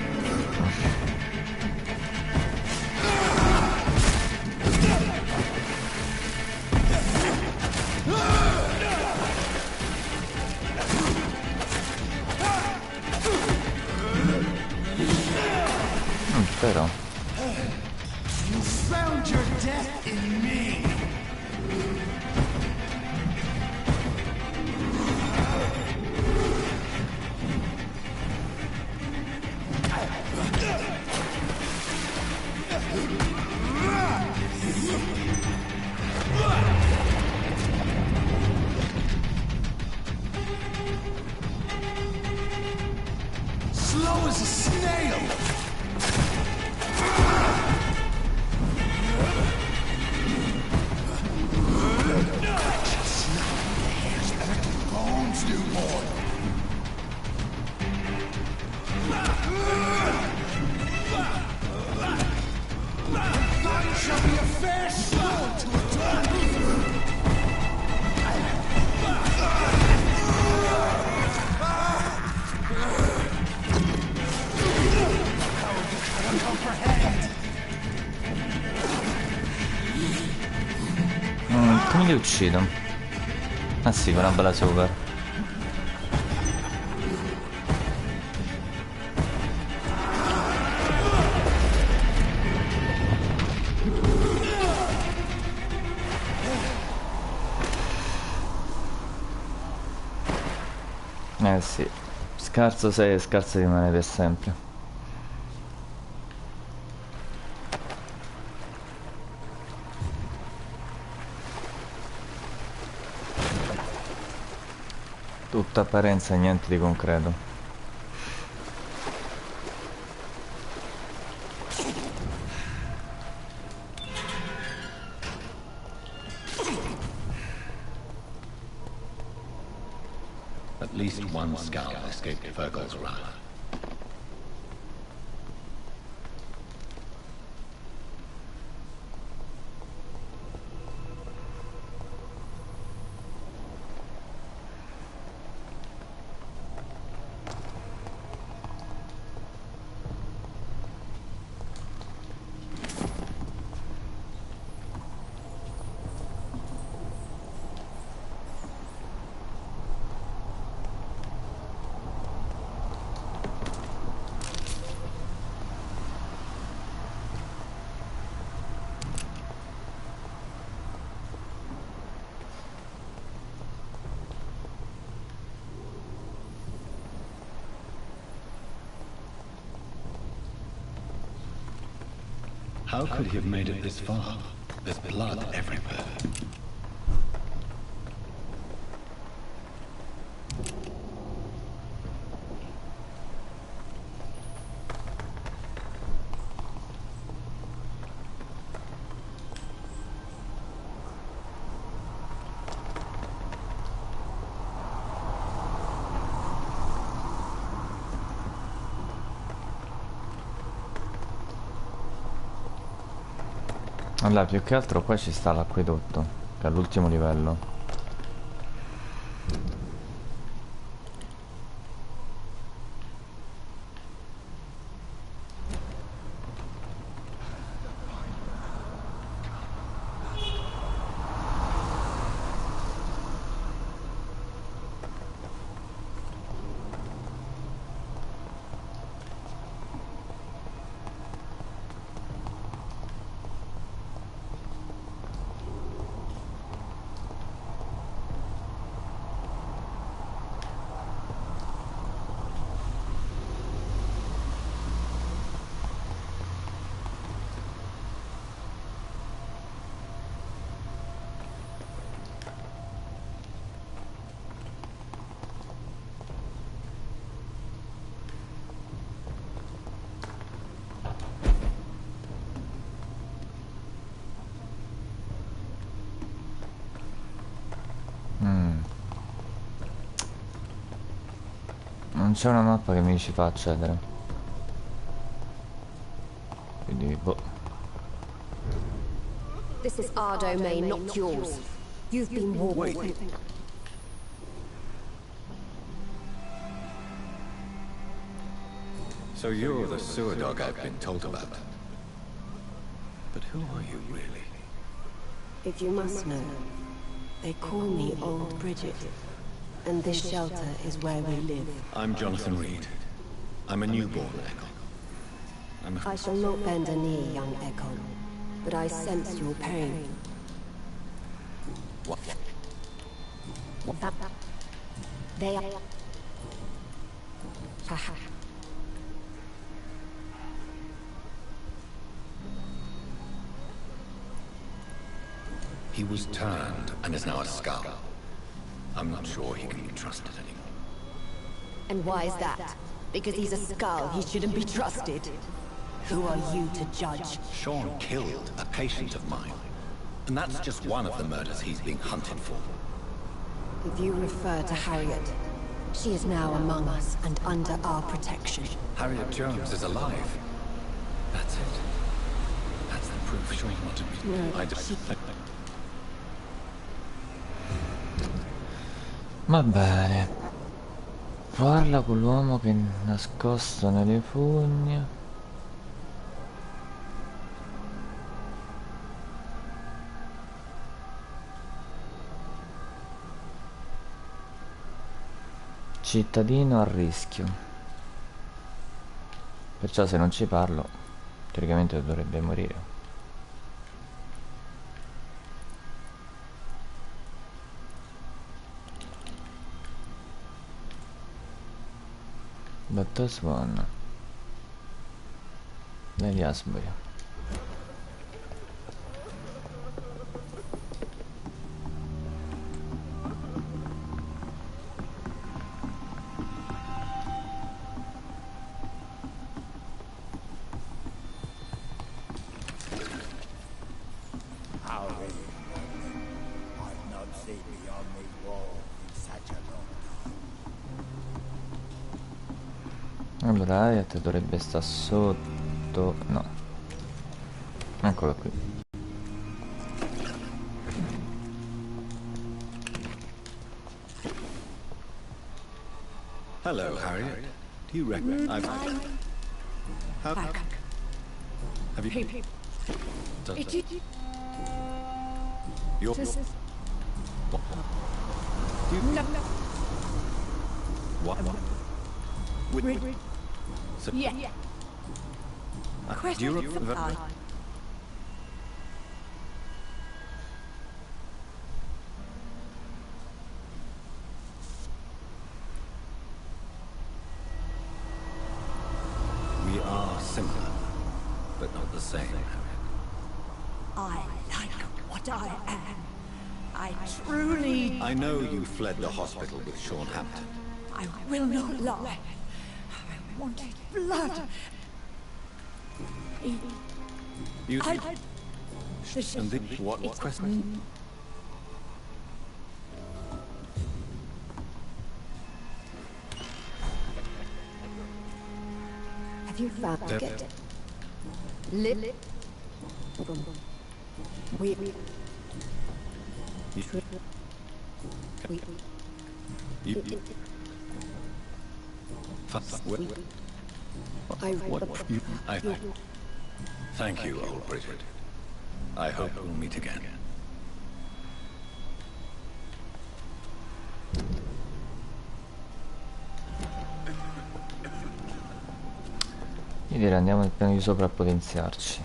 Però You found your death in me. Slow as a snail. Mine shall be a fair sword to adorn. Come li uccido? Ah sì, con una bella super. Eh sì, scarso sei e scarso rimane per sempre. Tutta apparenza e niente di concreto. At least one skull escaped Virgil's wrath. How could he have made it this far? There's blood everywhere. Allora, più che altro qua ci sta l'acquedotto, che è all'ultimo livello. Non c'è una mappa che mi ci fa accedere. Quindi, boh. This is our domain, not yours. You've been warned. Wait. So you're the sewer dog I've been told about. But who are you really? If you must know, they call me Old Bridget. And this shelter is where we live. I'm Jonathan Reed. I'm a newborn Ekon. I shall not bend a knee, young Ekon, but I sense your pain. What? They are... He was turned and is now a skull. I'm not sure he can be trusted anymore. And why is that? Because he's a skull, he shouldn't be trusted. Who are you to judge? Sean killed a patient of mine. And that's just one of the murders he's being hunted for. If you refer to Harriet, She is now among us and under our protection. Harriet Jones is alive. That's it. That's the proof Sean wanted me. No, I just... Va bene. Parla con l'uomo che è nascosto nelle fogne. Cittadino a rischio. Perciò se non ci parlo, teoricamente dovrebbe morire. Dottor Swan. Negli Asbury. Allora Harriet dovrebbe stare sotto... no. Eccolo qui. Hello, Harriet. Do you reckon Have you... You're... What? Yeah. Do you... We are similar, but not the same, Harriet. I like what I am. I truly... I know you fled the hospital with Sean Hampton. I will not lie. I wanted blood. You... I... And the... What question? Have you found it? Lip. We. Thank you, old Bridget. I hope we'll meet again. Io direi andiamo nel piano di sopra a potenziarci.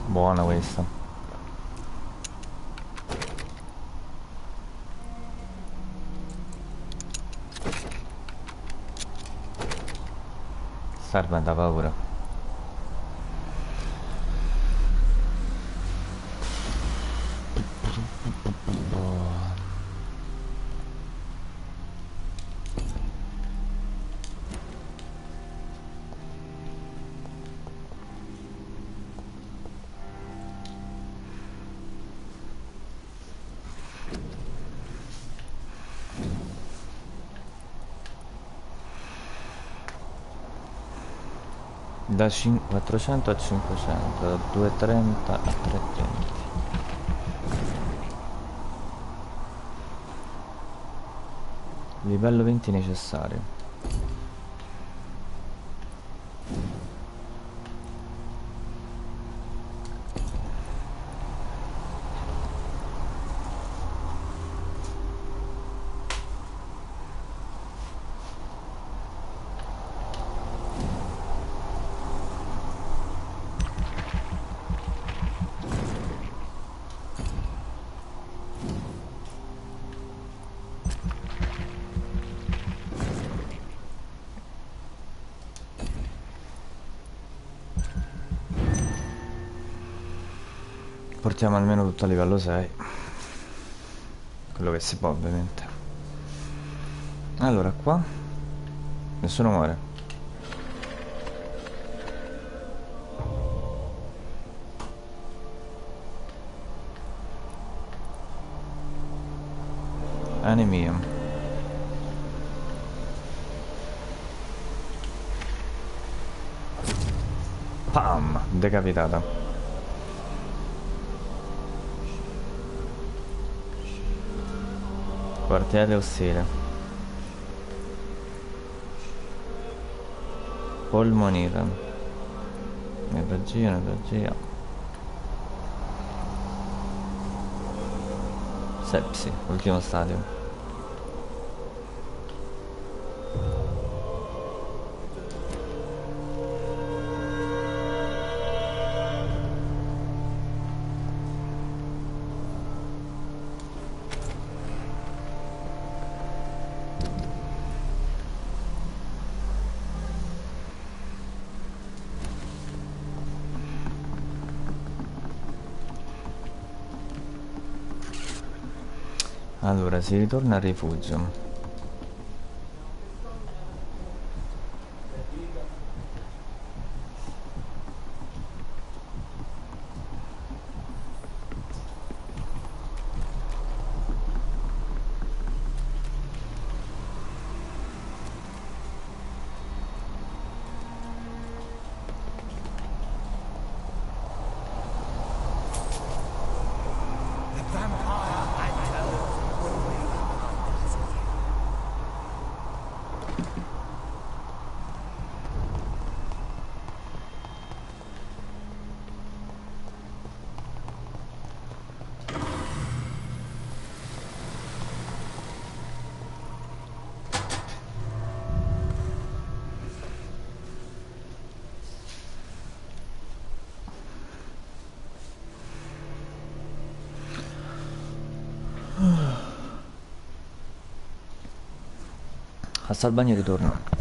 Buona questa. Salve da paura. Da 400 a 500, da 230 a 320. Livello 20 necessario. Portiamo almeno tutto a livello 6. Quello che si può, ovviamente. Allora, qua nessuno muore. Anemia. Pam! Decapitata. Quartiere ostile. Polmonite. Energia, energia. Sepsi, ultimo stadio. Allora, si ritorna al rifugio. Passa al bagno e ritorno.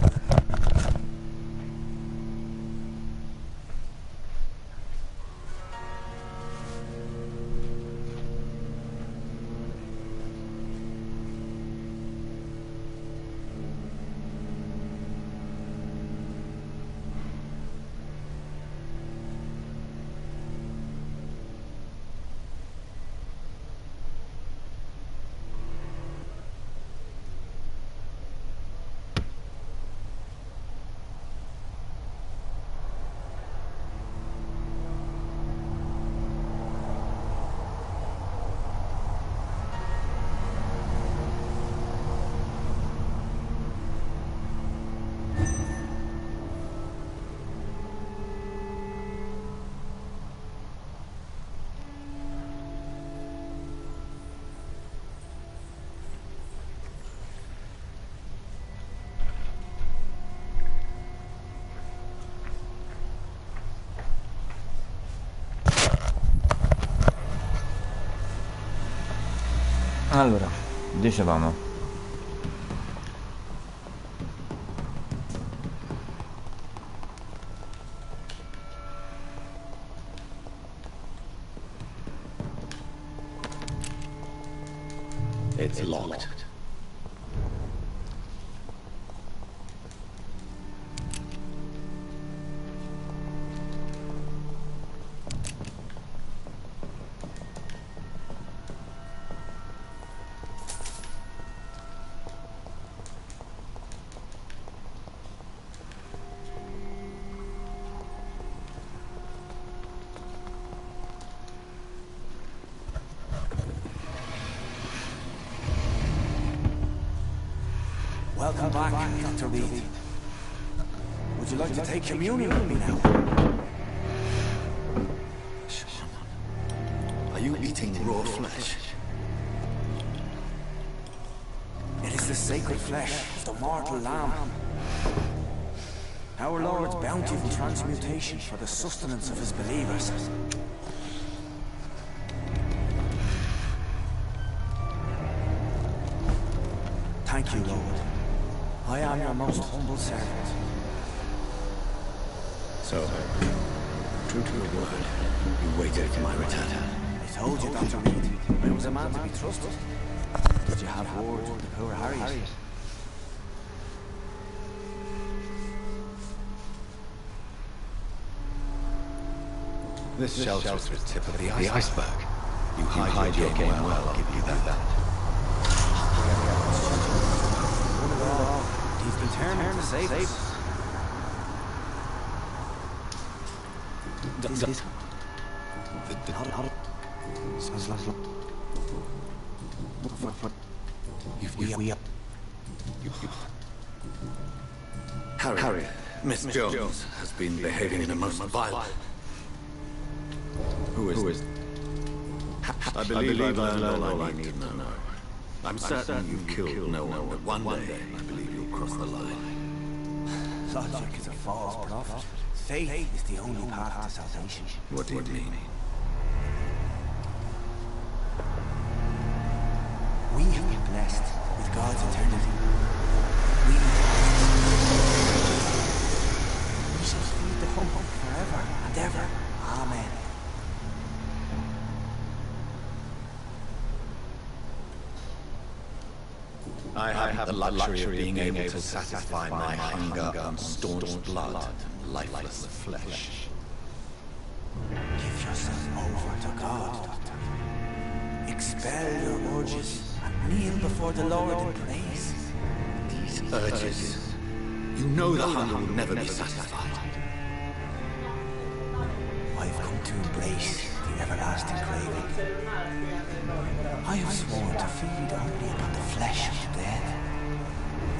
Allora, dicevamo, It's locked. Welcome back, Dr. Reed. Would you like to take communion with me now? Are you eating raw flesh? It is the sacred flesh of the mortal lamb. Our Lord's bountiful transmutation for the sustenance of his believers. Thank you, Lord. I am your most humble servant. So, true to your word, you waited for my return. I told you, Dr. Reed, I was a man to be trusted. Did you have word with the poor Harriet? This shelter is the tip of the iceberg. You hide your game well, I'll give you that. He's determined to save us. Harry, Miss Jones has been behaving in a most violent... Who is... I believe I've learned all I need to know. I'm certain you've killed no one, but one day I believe you'll cross the line. Logic is a false prophet. Faith is the only path to salvation. What do you mean? We have been blessed with God's eternity. We shall feed the hope forever and ever. Amen. I have the luxury of being able to satisfy my hunger on staunch blood and lifeless flesh. Give yourself over to God, Doctor. Expel your urges and kneel before the Lord in praise. These urges, you know the hunger will never be satisfied. I've come to embrace the everlasting craving. I have sworn to feed only upon the flesh of the dead.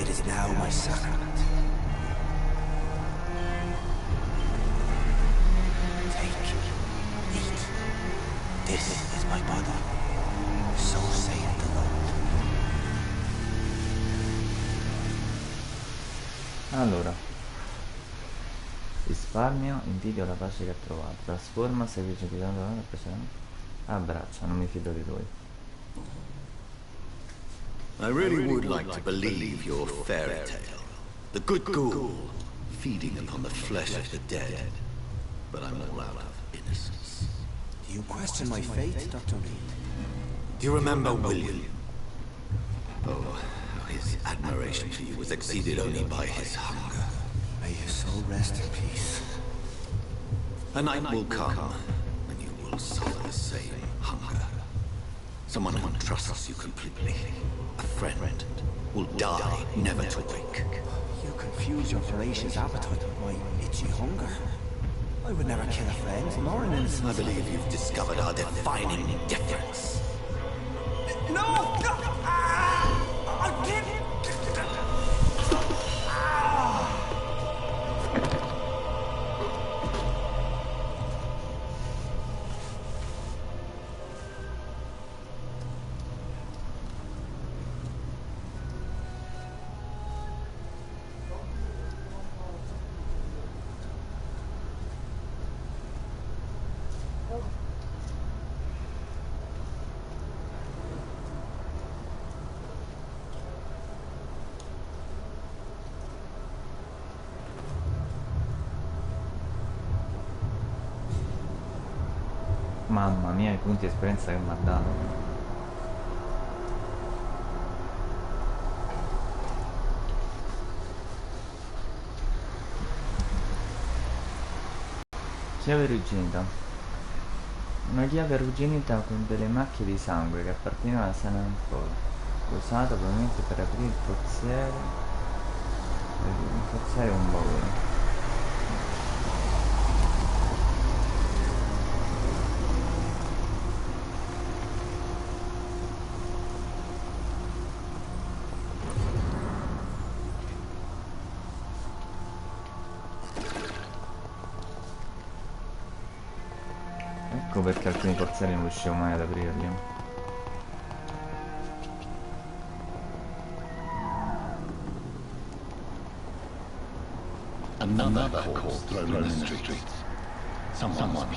It is now my sacrament. Take, eat. This is my body. So saith the Lord. Allora, risparmio, invidio la pace che ha trovato, trasforma, semplice di abbraccia, non mi fido di lui. I really would like to believe your fairy tale. The good ghoul feeding upon the flesh of the dead. But I'm all out of innocence. Do you question my faith, Dr. Reed? Do you remember William? Oh, his admiration for you was exceeded only by his hunger. May his soul rest in peace. A night will come when you will suffer the same hunger. Someone who trusts you completely. A friend will die, never to wake. You confuse your voracious appetite with my itchy hunger. I would never kill a friend, nor an innocent. I believe you've discovered our defining difference. No! No! I didn't! Mamma mia, i punti di esperienza che mi ha dato. Chiave arrugginita. Una chiave arrugginita con delle macchie di sangue che appartiene alla sana ancora. Usata probabilmente per aprire il forziere. Un forziere e un baule. Ecco perché alcuni forzieri non riuscivo mai ad aprirli. Another corpse thrown in the streets. Someone.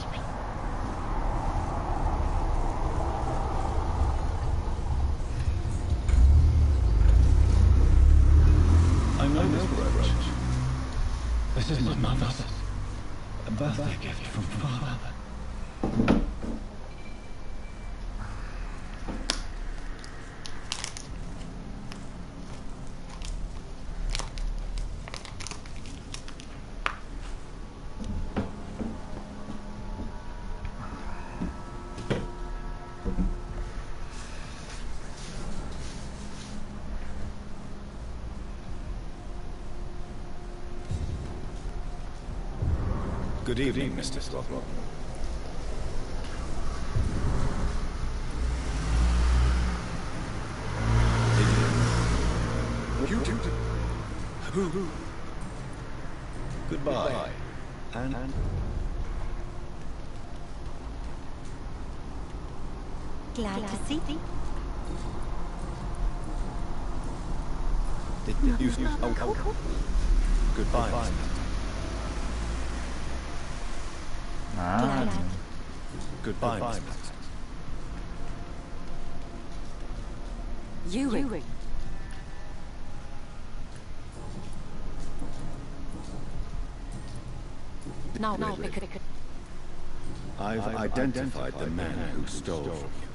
I know this brooch. This is my mother's. A birthday gift from father. Good evening, Mr. Slother. You two. Who? Goodbye. And Glad to see thee. did you? Oh. Goodbye. Ah. Goodbye, Miss Paxton. Ewing. No, because... I've identified the men who stole from you.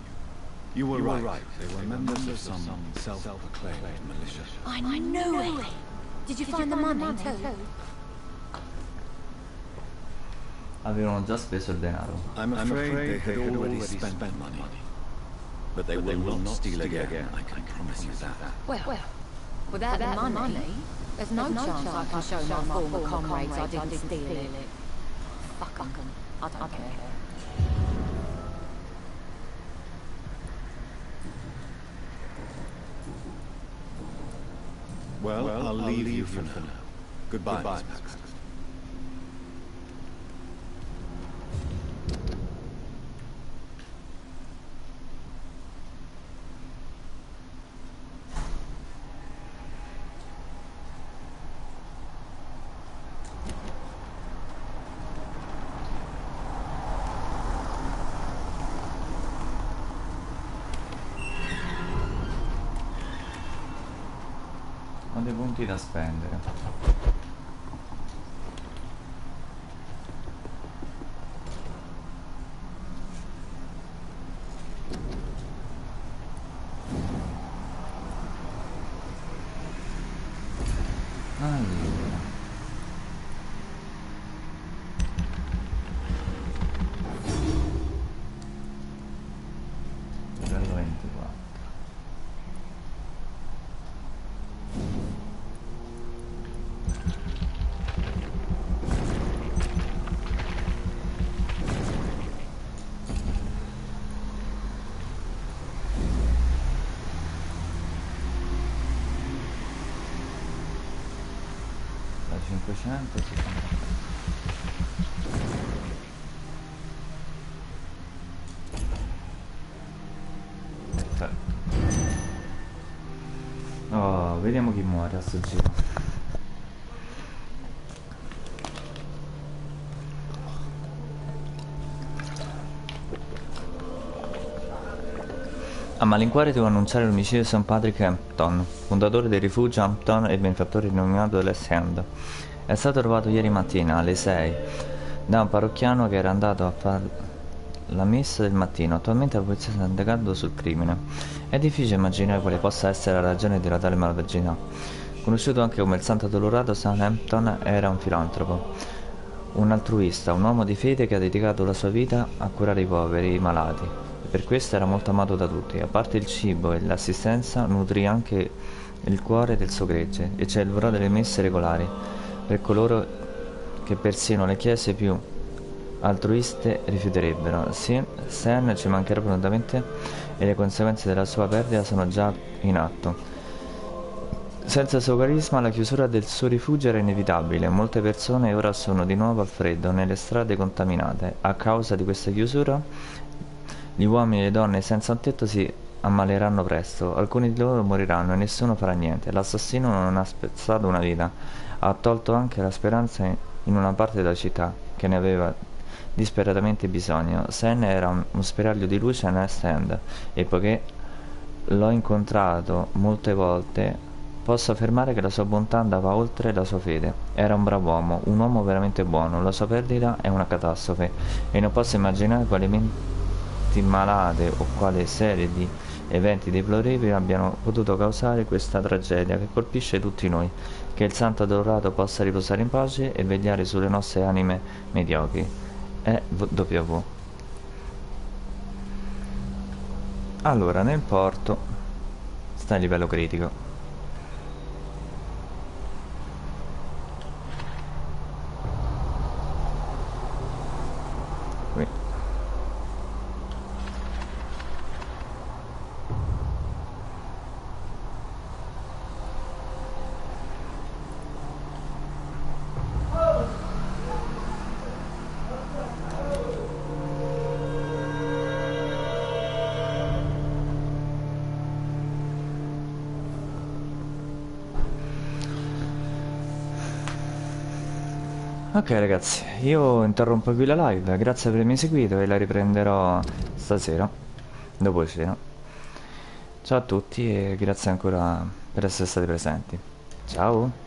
You were right. They were members of some self-proclaimed militia. I knew it! Did you find the money too? Avevano già speso il denaro. I'm afraid they had already spent money. But they will not steal again, I can promise you that. Well, without the money, there's no chance I can show my former comrades I didn't steal it. Fuck 'em. I don't care. Well, I'll leave you for now. Goodbye, Miss Paxton. Ho dei punti da spendere. Allora. Livello 24. Da 570. Perfetto. Oh, vediamo chi muore a sto giro. A malincuore devo annunciare l'omicidio di St. Patrick Hampton, fondatore del rifugio Hampton e benefattore rinominato dell'Est End. È stato trovato ieri mattina alle 6 da un parrocchiano che era andato a fare la messa del mattino. Attualmente la polizia sta indagando sul crimine. È difficile immaginare quale possa essere la ragione della tale malvagità. Conosciuto anche come il Santo Addolorato, St. Hampton era un filantropo, un altruista, un uomo di fede che ha dedicato la sua vita a curare i poveri e i malati. Per questo era molto amato da tutti. A parte il cibo e l'assistenza, nutrì anche il cuore del suo gregge e celebrò delle messe regolari per coloro che persino le chiese più altruiste rifiuterebbero. Sen ci mancherà prontamente e le conseguenze della sua perdita sono già in atto. Senza il suo carisma la chiusura del suo rifugio era inevitabile. Molte persone ora sono di nuovo al freddo, nelle strade contaminate. A causa di questa chiusura, gli uomini e le donne senza un tetto si ammaleranno presto. Alcuni di loro moriranno e nessuno farà niente. L'assassino non ha spezzato una vita, ha tolto anche la speranza in una parte della città che ne aveva disperatamente bisogno. Sen era un spiraglio di luce nell'Est End e poiché l'ho incontrato molte volte posso affermare che la sua bontà andava oltre la sua fede. Era un bravo uomo, un uomo veramente buono. La sua perdita è una catastrofe e non posso immaginare quali menti malate o quale serie di eventi deplorevoli abbiano potuto causare questa tragedia che colpisce tutti noi. Che il santo adorato possa riposare in pace e vegliare sulle nostre anime mediocri. W. Allora, nel porto sta il livello critico. Qui. Ok ragazzi, io interrompo qui la live, grazie per avermi seguito e la riprenderò stasera, dopo cena. Ciao a tutti e grazie ancora per essere stati presenti. Ciao!